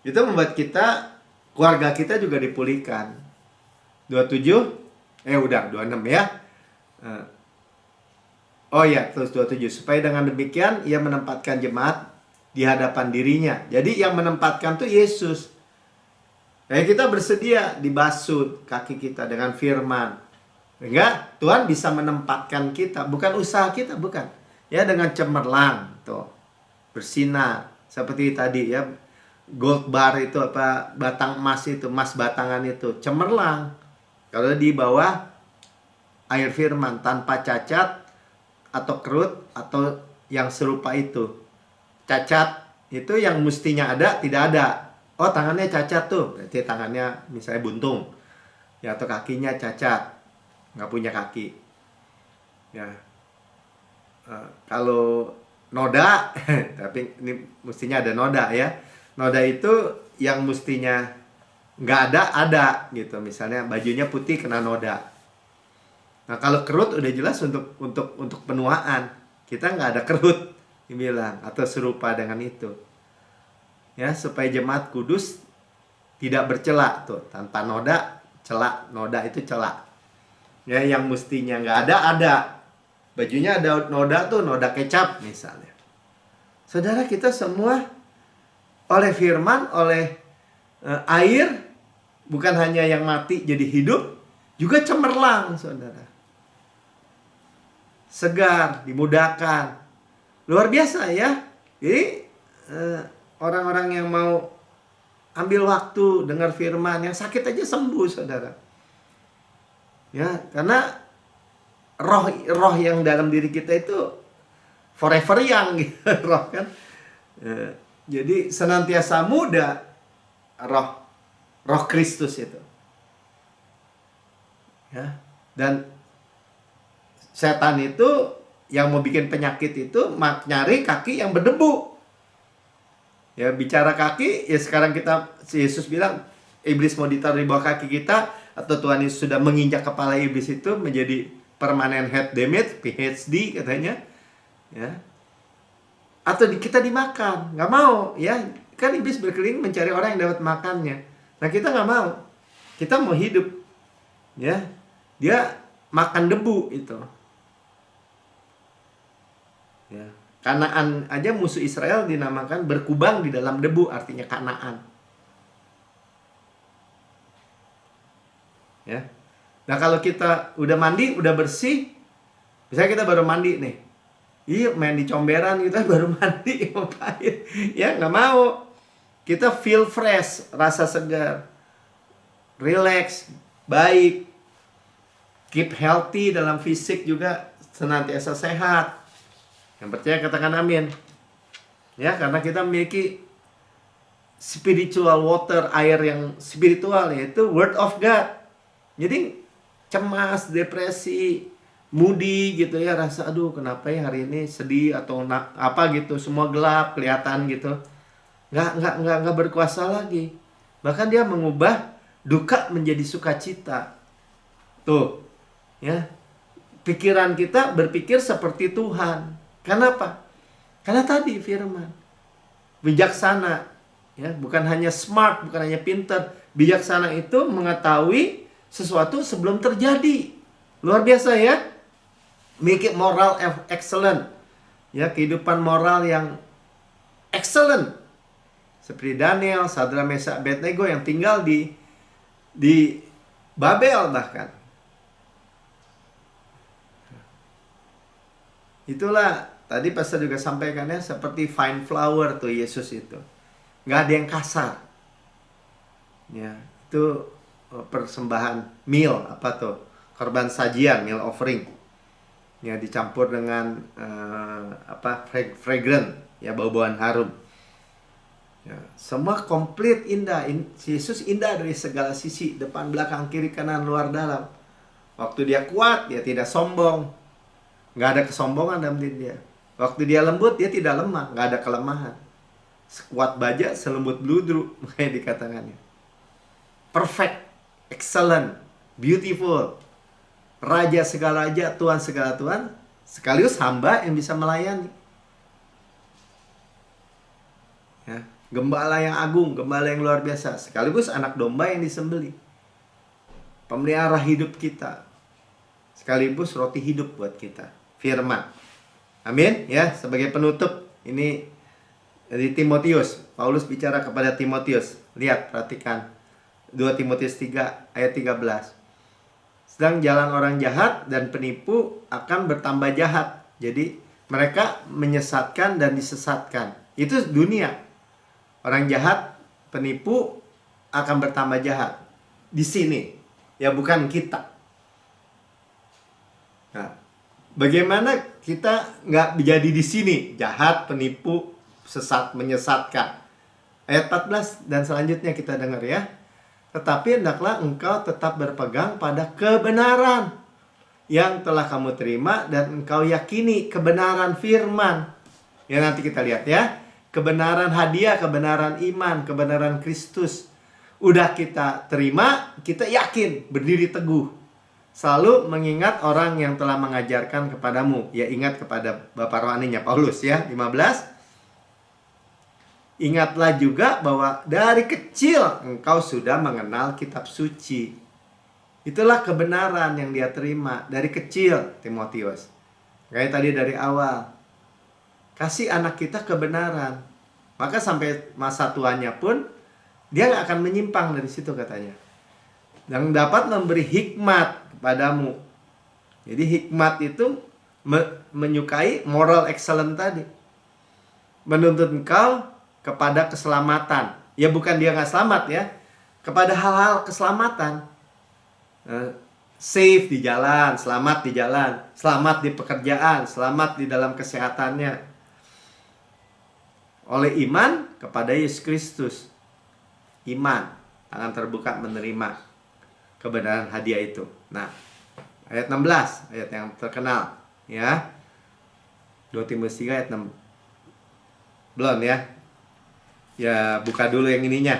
itu membuat kita, keluarga kita juga dipulihkan. 26 ya. Oh ya, terus 27. Supaya dengan demikian ia menempatkan jemaat di hadapan dirinya. Jadi yang menempatkan tuh Yesus. Kita bersedia dibasuh kaki kita dengan firman. Sehingga Tuhan bisa menempatkan kita, bukan usaha kita, bukan. Ya, dengan cemerlang tuh, bersinar seperti tadi ya. Gold bar itu apa, batang emas itu, emas batangan itu cemerlang kalau di bawah air firman, tanpa cacat atau kerut atau yang serupa itu. Cacat itu yang mestinya ada tidak ada. Oh, tangannya cacat tuh, berarti tangannya misalnya buntung ya, atau kakinya cacat, nggak punya kaki ya. Kalau noda tapi ini mestinya ada noda ya. Noda itu yang mestinya nggak ada gitu. Misalnya bajunya putih kena noda. Nah, kalau kerut udah jelas untuk penuaan. Kita nggak ada kerut dibilang, atau serupa dengan itu ya, supaya jemaat kudus tidak bercela tuh, tanpa noda, celak. Noda itu celak ya, yang mestinya nggak ada. Bajunya ada noda tuh, noda kecap misalnya. Saudara, kita semua oleh firman, oleh air, bukan hanya yang mati jadi hidup, juga cemerlang, saudara. Segar, dimudahkan. Luar biasa ya. Jadi orang-orang yang mau ambil waktu dengar firman, yang sakit aja sembuh, saudara. Ya, karena roh yang dalam diri kita itu forever young gitu, roh kan. Jadi senantiasa muda, roh Kristus itu. Ya, dan setan itu yang mau bikin penyakit itu nyari kaki yang berdebu. Ya, bicara kaki, ya sekarang Yesus bilang iblis mau ditaruh di bawah kaki kita, atau Tuhan Yesus sudah menginjak kepala iblis itu menjadi permanent head damage, PhD katanya. Ya. Atau kita dimakan, nggak mau ya. Kan iblis berkeliling mencari orang yang dapat makannya. Nah, kita nggak mau. Kita mau hidup. Ya. Dia makan debu itu. Ya. Kanaan aja musuh Israel dinamakan berkubang di dalam debu, artinya Kanaan. Ya. Nah kalau kita udah mandi, udah bersih, misalnya kita baru mandi nih, iya main di comberan gitu baru mandi, ngapain? Ya nggak mau. Kita feel fresh, rasa segar, relax, baik, keep healthy dalam fisik juga senantiasa sehat. Yang percaya katakan amin. Ya, karena kita memiliki spiritual water, air yang spiritual, yaitu word of God. Jadi cemas, depresi, moody gitu ya, rasa aduh kenapa ya hari ini sedih atau apa gitu, semua gelap kelihatan gitu. Nggak berkuasa lagi. Bahkan dia mengubah duka menjadi sukacita. Tuh, ya. Pikiran kita berpikir seperti Tuhan. Kenapa? Karena tadi firman. Bijaksana, ya, bukan hanya smart, bukan hanya pintar. Bijaksana itu mengetahui sesuatu sebelum terjadi. Luar biasa ya. Make it moral excellent. Ya, kehidupan moral yang excellent. Seperti Daniel, Sadra, Mesak, Abednego yang tinggal di Babel bahkan. Itulah tadi pastor juga sampaikan ya, seperti fine flower tuh Yesus itu. Nggak ada yang kasar. Ya, itu persembahan meal apa tuh? Korban sajian, meal offering. Ya, dicampur dengan fragrant, ya, bau-bauan harum. Ya, semua komplit indah. Yesus indah dari segala sisi, depan, belakang, kiri, kanan, luar, dalam. Waktu dia kuat, dia tidak sombong. Nggak ada kesombongan dalam diri dia. Waktu dia lembut, dia tidak lemah. Nggak ada kelemahan. Sekuat baja, selembut beludru, makanya dikatakannya. Perfect, excellent, beautiful. Raja segala raja, Tuhan segala Tuhan, sekaligus hamba yang bisa melayani. Ya, gembala yang agung, gembala yang luar biasa, sekaligus anak domba yang disembelih. Pemelihara hidup kita, sekaligus roti hidup buat kita. Firman. Amin. Ya, sebagai penutup, ini dari Timotius. Paulus bicara kepada Timotius. Lihat, perhatikan 2 Timotius 3 ayat 13. Sedang jalan orang jahat dan penipu akan bertambah jahat. Jadi mereka menyesatkan dan disesatkan. Itu dunia. Orang jahat, penipu akan bertambah jahat. Di sini, ya, bukan kita. Nah, bagaimana kita nggak jadi di sini? Jahat, penipu, sesat, menyesatkan. Ayat 14 dan selanjutnya kita dengar ya. Tetapi hendaklah engkau tetap berpegang pada kebenaran yang telah kamu terima dan engkau yakini, kebenaran firman. Ya, nanti kita lihat ya. Kebenaran hadiah, kebenaran iman, kebenaran Kristus. Udah kita terima, kita yakin, berdiri teguh. Selalu mengingat orang yang telah mengajarkan kepadamu. Ya, ingat kepada Bapak rohaninya Paulus ya, 15. Ingatlah juga bahwa dari kecil engkau sudah mengenal kitab suci. Itulah kebenaran yang dia terima dari kecil, Timotius. Kayak tadi dari awal. Kasih anak kita kebenaran. Maka sampai masa tuanya pun dia gak akan menyimpang dari situ katanya. Dan dapat memberi hikmat kepadamu. Jadi hikmat itu menyukai moral excellent tadi. Menuntut engkau kepada keselamatan. Ya, bukan dia gak selamat ya. Kepada hal-hal keselamatan. Safe di jalan, selamat di jalan, selamat di pekerjaan, selamat di dalam kesehatannya. Oleh iman kepada Yesus Kristus. Iman, tangan terbuka menerima kebenaran hadiah itu. Nah, ayat 16, ayat yang terkenal ya. 2 Timotius 3 ayat 6. Belum ya? Ya, buka dulu yang ininya.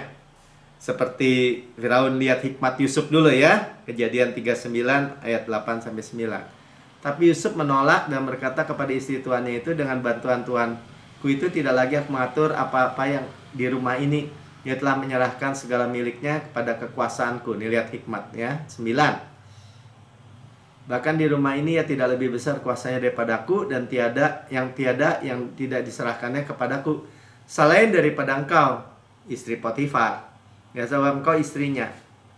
Seperti Firaun lihat hikmat Yusuf dulu ya. Kejadian 39 ayat 8 sampai 9. Tapi Yusuf menolak dan berkata kepada istri tuannya itu, dengan bantuan Tuanku itu tidak lagi aku mengatur apa-apa yang di rumah ini. Dia telah menyerahkan segala miliknya kepada kekuasaanku. Ini lihat hikmat ya. 9. Bahkan di rumah ini ya tidak lebih besar kuasanya daripadaku, dan tiada yang tidak diserahkannya kepadaku selain daripada engkau, istri Potifar. Ya, sebab engkau istrinya.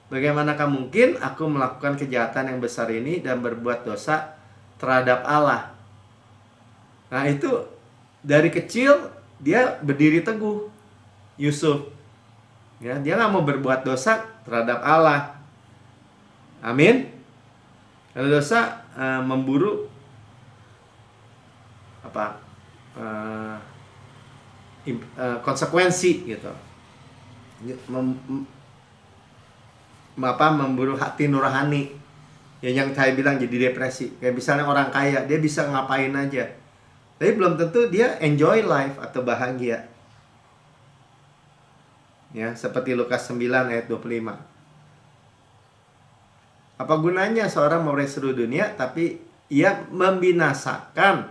Bagaimanakah mungkin aku melakukan kejahatan yang besar ini dan berbuat dosa terhadap Allah? Nah, itu dari kecil dia berdiri teguh, Yusuf. Ya, dia nggak mau berbuat dosa terhadap Allah. Amin. Kalau dosa memburu apa konsekuensi gitu, memburu hati nurani, ya yang saya bilang jadi depresi. Kayak misalnya orang kaya, dia bisa ngapain aja, tapi belum tentu dia enjoy life atau bahagia. Ya, seperti Lukas 9 ayat 25. Apa gunanya seorang memperoleh seluruh dunia tapi ia membinasakan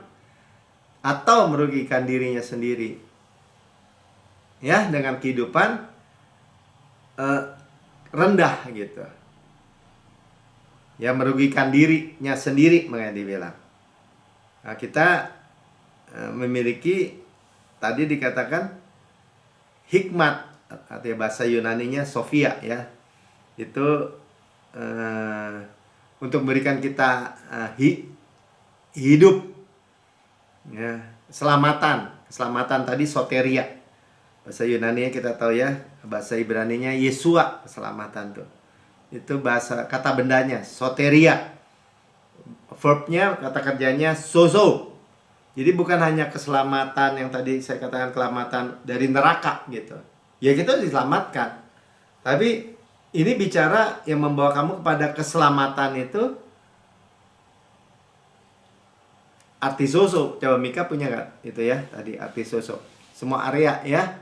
atau merugikan dirinya sendiri? Ya, dengan kehidupan rendah gitu. Ya, merugikan dirinya sendiri, makanya dibilang. Nah, kita memiliki, tadi dikatakan hikmat, artinya bahasa Yunaninya Sophia ya. Itu untuk memberikan kita hidup, ya, keselamatan tadi soteria, bahasa Yunani kita tahu ya, bahasa Ibraninya Yesua, keselamatan tuh, itu bahasa kata bendanya soteria, verbnya kata kerjanya sozo. Jadi bukan hanya keselamatan yang tadi saya katakan, keselamatan dari neraka gitu, ya kita diselamatkan, tapi ini bicara yang membawa kamu kepada keselamatan itu arti soso. Coba Mika punya nggak itu ya tadi arti soso? Semua area ya.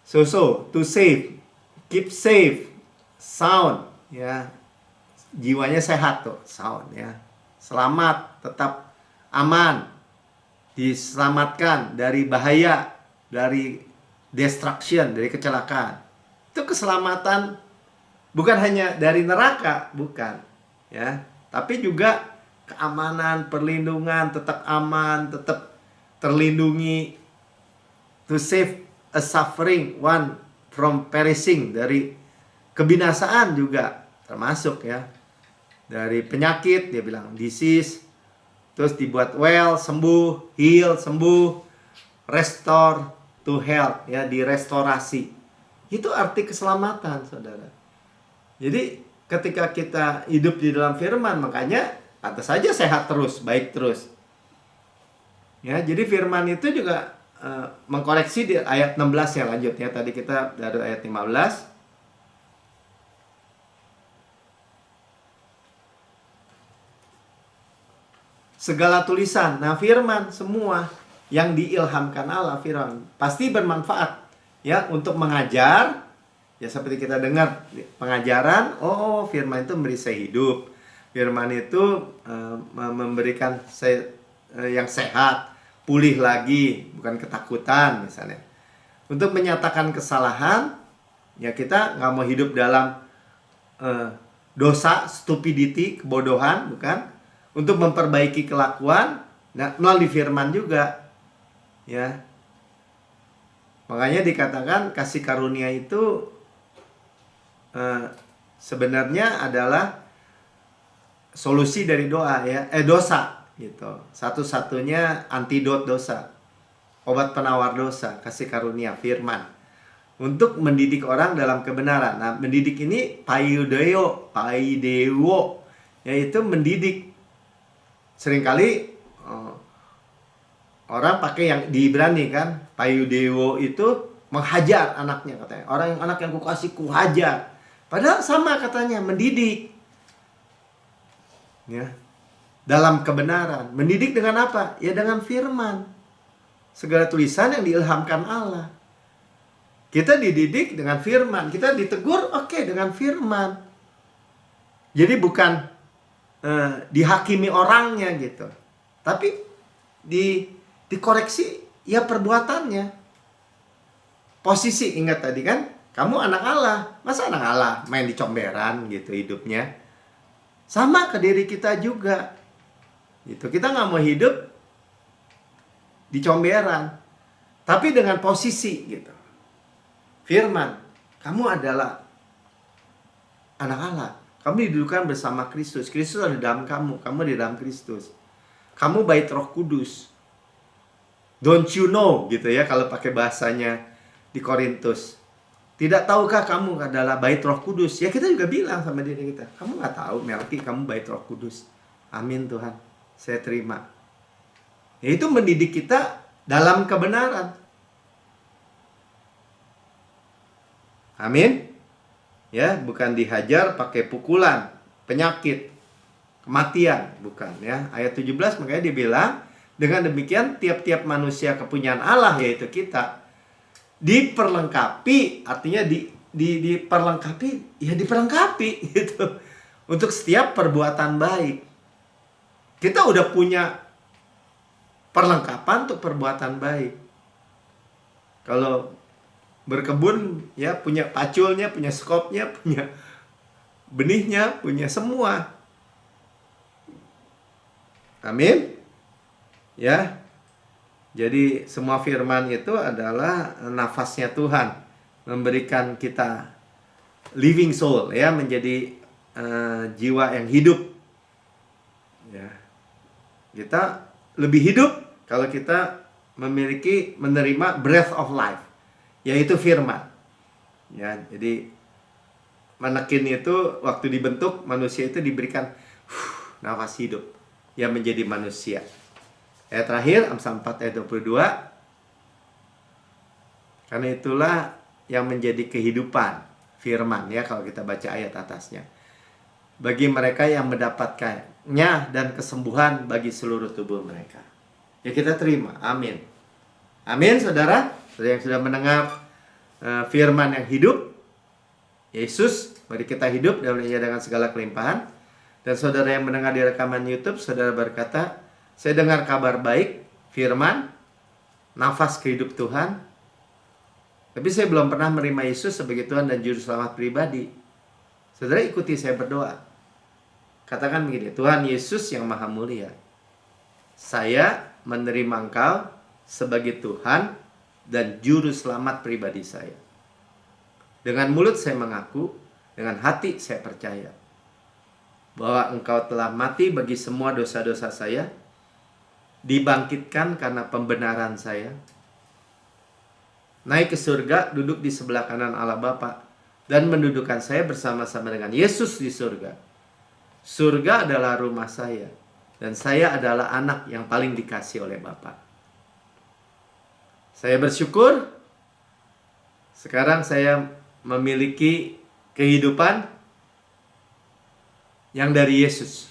Soso, to save, keep safe, sound ya. Jiwanya sehat tuh, sound ya. Selamat, tetap aman, diselamatkan dari bahaya, dari destruction, dari kecelakaan. Itu keselamatan bukan hanya dari neraka, bukan ya, tapi juga keamanan, perlindungan, tetap aman, tetap terlindungi, to save a suffering one from perishing, dari kebinasaan juga termasuk ya, dari penyakit dia bilang disease, terus dibuat well, sembuh, heal, sembuh, restore to health ya, direstorasi. Itu arti keselamatan, saudara. Jadi ketika kita hidup di dalam firman, makanya pantas saja sehat terus, baik terus. Ya, jadi firman itu juga mengkoreksi di ayat 16 ya, lanjut ya. Tadi kita dari ayat 15. Segala tulisan, nah firman semua yang diilhamkan Allah, firman pasti bermanfaat ya untuk mengajar. Ya seperti kita dengar pengajaran, oh firman itu memberi saya hidup. Firman itu memberikan saya yang sehat, pulih lagi, bukan ketakutan misalnya. Untuk menyatakan kesalahan, ya kita nggak mau hidup dalam dosa, stupidity, kebodohan, bukan. Untuk memperbaiki kelakuan, nah, melalui firman juga, ya. Makanya dikatakan kasih karunia itu sebenarnya adalah solusi dari doa ya, dosa gitu. Satu-satunya antidot dosa, obat penawar dosa, kasih karunia firman untuk mendidik orang dalam kebenaran. Nah, mendidik ini paideo, yaitu mendidik. Seringkali orang pakai yang di Ibrani kan, paideo itu menghajar anaknya katanya. Anak yang kukasih kuhajar. Padahal sama katanya, mendidik. Ya. Dalam kebenaran. Mendidik dengan apa? Ya dengan firman. Segala tulisan yang diilhamkan Allah. Kita dididik dengan firman. Kita ditegur, oke, dengan firman. Jadi bukan dihakimi orangnya gitu. Tapi dikoreksi ya perbuatannya. Posisi, ingat tadi kan, kamu anak Allah. Masa anak Allah main di comberan gitu hidupnya? Sama ke diri kita juga. Gitu. Kita nggak mau hidup di comberan, tapi dengan posisi gitu. Firman, kamu adalah anak Allah. Kamu didudukan bersama Kristus. Kristus ada di dalam kamu. Kamu di dalam Kristus. Kamu bait Roh Kudus. Don't you know gitu ya kalau pakai bahasanya di Korintus. Tidak tahukah kamu adalah bait Roh Kudus? Ya kita juga bilang sama diri kita, kamu nggak tahu Melki kamu bait Roh Kudus. Amin Tuhan, saya terima. Ya, itu mendidik kita dalam kebenaran. Amin. Ya, bukan dihajar pakai pukulan, penyakit, kematian, bukan ya. Ayat 17 makanya dibilang, dengan demikian tiap-tiap manusia kepunyaan Allah yaitu kita diperlengkapi, artinya diperlengkapi, ya diperlengkapi gitu. Untuk setiap perbuatan baik. Kita udah punya perlengkapan untuk perbuatan baik. Kalau berkebun ya punya paculnya, punya skopnya, punya benihnya, punya semua. Amin. Ya. Jadi semua firman itu adalah nafasnya Tuhan, memberikan kita living soul ya, menjadi jiwa yang hidup. Ya. Kita lebih hidup kalau kita menerima breath of life, yaitu firman. Ya, jadi manekin itu waktu dibentuk manusia itu diberikan nafas hidup yang menjadi manusia. Ayat terakhir Amsal 4 ayat 22. Karena itulah yang menjadi kehidupan firman ya kalau kita baca ayat atasnya. Bagi mereka yang mendapatkannya dan kesembuhan bagi seluruh tubuh mereka. Ya kita terima. Amin. Amin saudara. Saudara yang sudah mendengar firman yang hidup. Yesus, mari kita hidup dalamnya dengan segala kelimpahan. Dan saudara yang mendengar di rekaman YouTube, saudara berkata, saya dengar kabar baik, firman, nafas kehidup Tuhan. Tapi saya belum pernah menerima Yesus sebagai Tuhan dan Juru Selamat pribadi. Saudara ikuti saya berdoa. Katakan begini, Tuhan Yesus yang Maha Mulia, saya menerima Engkau sebagai Tuhan dan Juru Selamat pribadi saya. Dengan mulut saya mengaku, dengan hati saya percaya bahwa Engkau telah mati bagi semua dosa-dosa saya, dibangkitkan karena pembenaran saya, naik ke surga, duduk di sebelah kanan Allah Bapa, dan mendudukan saya bersama-sama dengan Yesus di surga. Surga adalah rumah saya, dan saya adalah anak yang paling dikasih oleh Bapa. Saya bersyukur, sekarang saya memiliki kehidupan yang dari Yesus.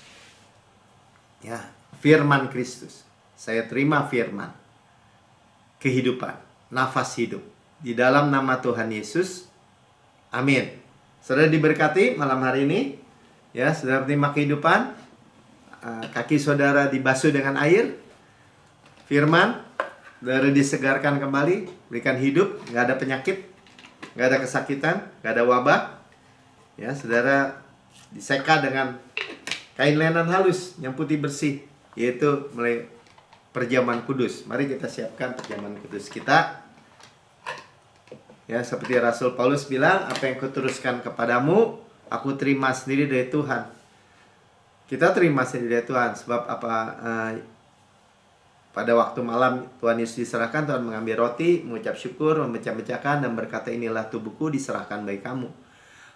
Ya, firman Kristus. Saya terima firman, kehidupan, nafas hidup. Di dalam nama Tuhan Yesus, amin. Saudara diberkati malam hari ini. Ya, saudara terima kehidupan. Kaki saudara dibasuh dengan air. Firman, saudara disegarkan kembali. Berikan hidup, gak ada penyakit, gak ada kesakitan, gak ada wabah. Ya, saudara diseka dengan kain lenan halus yang putih bersih, yaitu mulai perjamuan kudus. Mari kita siapkan perjamuan kudus kita. Ya, seperti Rasul Paulus bilang, apa yang kuteruskan kepadamu, aku terima sendiri dari Tuhan. Kita terima sendiri dari Tuhan. Sebab pada waktu malam Tuhan Yesus diserahkan, Tuhan mengambil roti, mengucap syukur, memecah-mecahkan, dan berkata, inilah tubuhku diserahkan bagi kamu.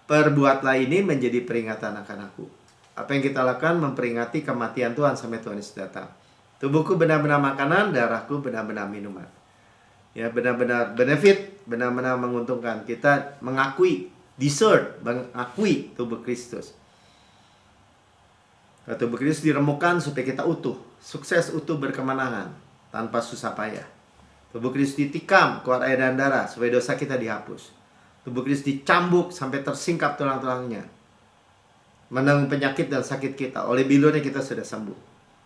Perbuatlah ini menjadi peringatan akan aku. Apa yang kita lakukan memperingati kematian Tuhan sampai Tuhan Yesus datang. Tubuhku benar-benar makanan, darahku benar-benar minuman. Ya, benar-benar benefit, benar-benar menguntungkan. Kita mengakui, mengakui tubuh Kristus. Tubuh Kristus diremukkan supaya kita utuh, sukses, utuh, berkemenangan, tanpa susah payah. Tubuh Kristus ditikam, keluar air dan darah, supaya dosa kita dihapus. Tubuh Kristus dicambuk sampai tersingkap tulang-tulangnya, menanggung penyakit dan sakit kita. Oleh bilurnya kita sudah sembuh.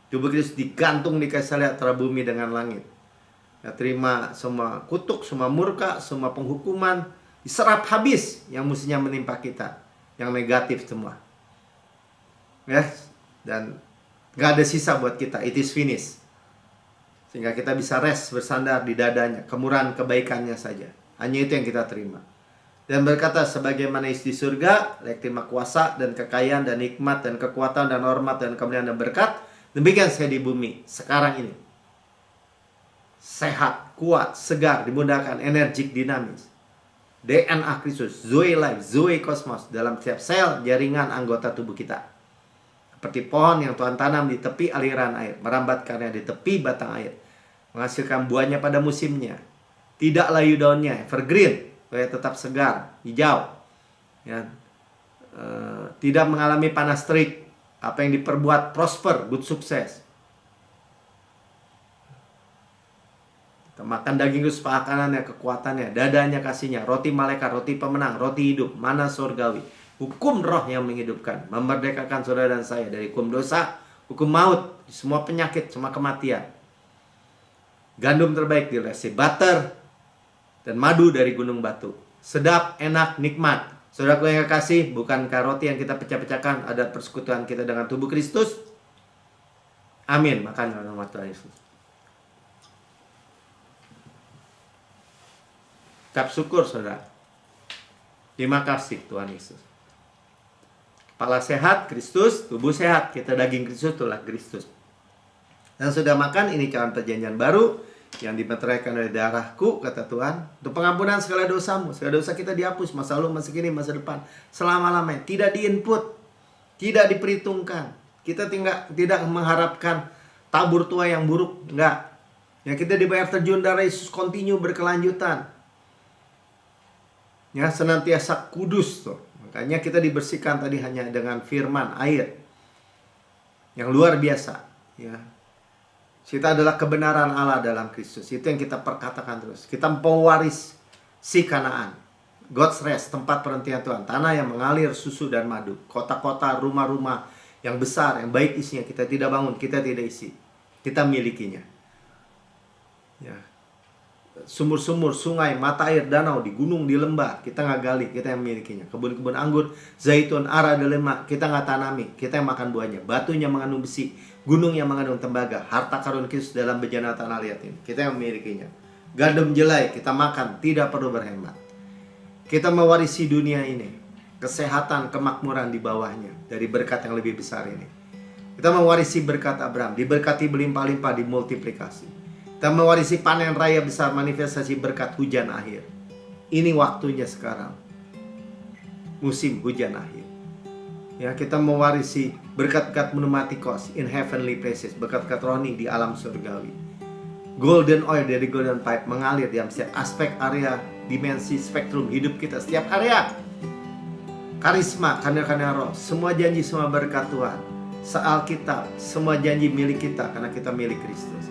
Tubuh Kristus digantung di kayu salib antara bumi dengan langit. Ya, terima semua kutuk, semua murka, semua penghukuman, diserap habis yang mestinya menimpa kita, yang negatif semua. Ya, dan gak ada sisa buat kita. It is finished. Sehingga kita bisa rest, bersandar di dadanya, kemurahan kebaikannya saja. Hanya itu yang kita terima. Dan berkata, sebagaimana isi di surga, layak terima kuasa dan kekayaan dan nikmat dan kekuatan dan hormat dan kemuliaan dan berkat, demikian saya di bumi sekarang ini. Sehat, kuat, segar, dimudahkan, energik, dinamis. DNA Kristus, Zoe Life, Zoe Kosmos dalam setiap sel, jaringan, anggota tubuh kita. Seperti pohon yang Tuhan tanam di tepi aliran air, merambat karya di tepi batang air, menghasilkan buahnya pada musimnya, tidak layu daunnya, evergreen, supaya tetap segar, hijau, ya. Tidak mengalami panas terik, apa yang diperbuat prosper, good sukses. Kita makan daging Kristus, pakanannya, kekuatannya, dadanya, kasihnya, roti malaikat, roti pemenang, roti hidup, mana surgawi. Hukum roh yang menghidupkan, memerdekakan saudara dan saya dari hukum dosa, hukum maut, semua penyakit, semua kematian. Gandum terbaik di Lesi, butter dan madu dari gunung batu. Sedap, enak, nikmat. Saudaraku yang kekasih, bukankah roti yang kita pecah-pecahkan ada persekutuan kita dengan tubuh Kristus? Amin. Makan dalam nama Tuhan Yesus. Ucap syukur, saudara. Terima kasih Tuhan Yesus. Kepala sehat, Kristus. Tubuh sehat, kita daging Kristus, tulah Kristus. Dan sudah makan, ini cawan perjanjian baru yang dimeteraikan oleh darahku, kata Tuhan, untuk pengampunan segala dosamu. Segala dosa kita dihapus, masa lalu, masa kini, masa depan, selama-lamanya. Tidak diinput, tidak diperhitungkan. Kita tidak mengharapkan tabur tua yang buruk, enggak. Yang kita dibayar terjun darah Yesus continue berkelanjutan. Ya, senantiasa kudus tuh. Makanya kita dibersihkan tadi hanya dengan firman air yang luar biasa, ya. Kita adalah kebenaran Allah dalam Kristus. Itu yang kita perkatakan terus. Kita pewaris si Kanaan, God's rest, tempat perhentian Tuhan, tanah yang mengalir susu dan madu, kota-kota, rumah-rumah yang besar, yang baik isinya. Kita tidak bangun, kita tidak isi, kita milikinya, ya. Sumur-sumur, sungai, mata air, danau, di gunung, di lembah, kita nggak gali, kita yang memilikinya. Kebun-kebun anggur, zaitun, ara, delima, kita nggak tanami, kita yang makan buahnya. Batunya mengandung besi, gunung yang mengandung tembaga, harta karun Kristus dalam bejana tanah liat ini, kita yang memilikinya. Gandum jelai, kita makan, tidak perlu berhemat. Kita mewarisi dunia ini, kesehatan, kemakmuran di bawahnya, dari berkat yang lebih besar ini. Kita mewarisi berkat Abraham, diberkati berlimpah-limpah, dimultiplikasi. Kita mewarisi panen raya besar, manifestasi berkat hujan akhir. Ini waktunya sekarang, musim hujan akhir. Ya, kita mewarisi berkat-berkat pneumatikos in heavenly places, berkat-berkat rohani di alam surgawi. Golden oil dari golden pipe mengalir dalam setiap aspek, area, dimensi, spektrum hidup kita, setiap area. Karisma, karya-karya roh, semua janji, semua berkat Tuhan. Sealkitab, semua janji milik kita karena kita milik Kristus.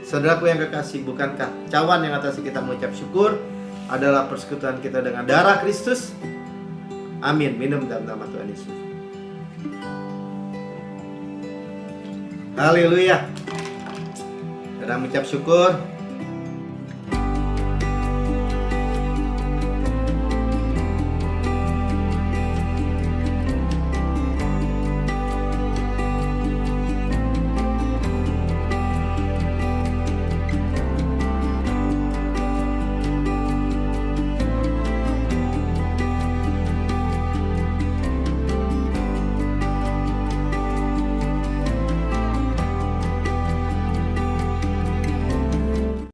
Saudaraku yang kekasih, bukankah cawan yang atas kita mengucap syukur adalah persekutuan kita dengan darah Kristus? Amin. Minum dalam nama Tuhan Yesus. Haleluya. Saudara mengucap syukur.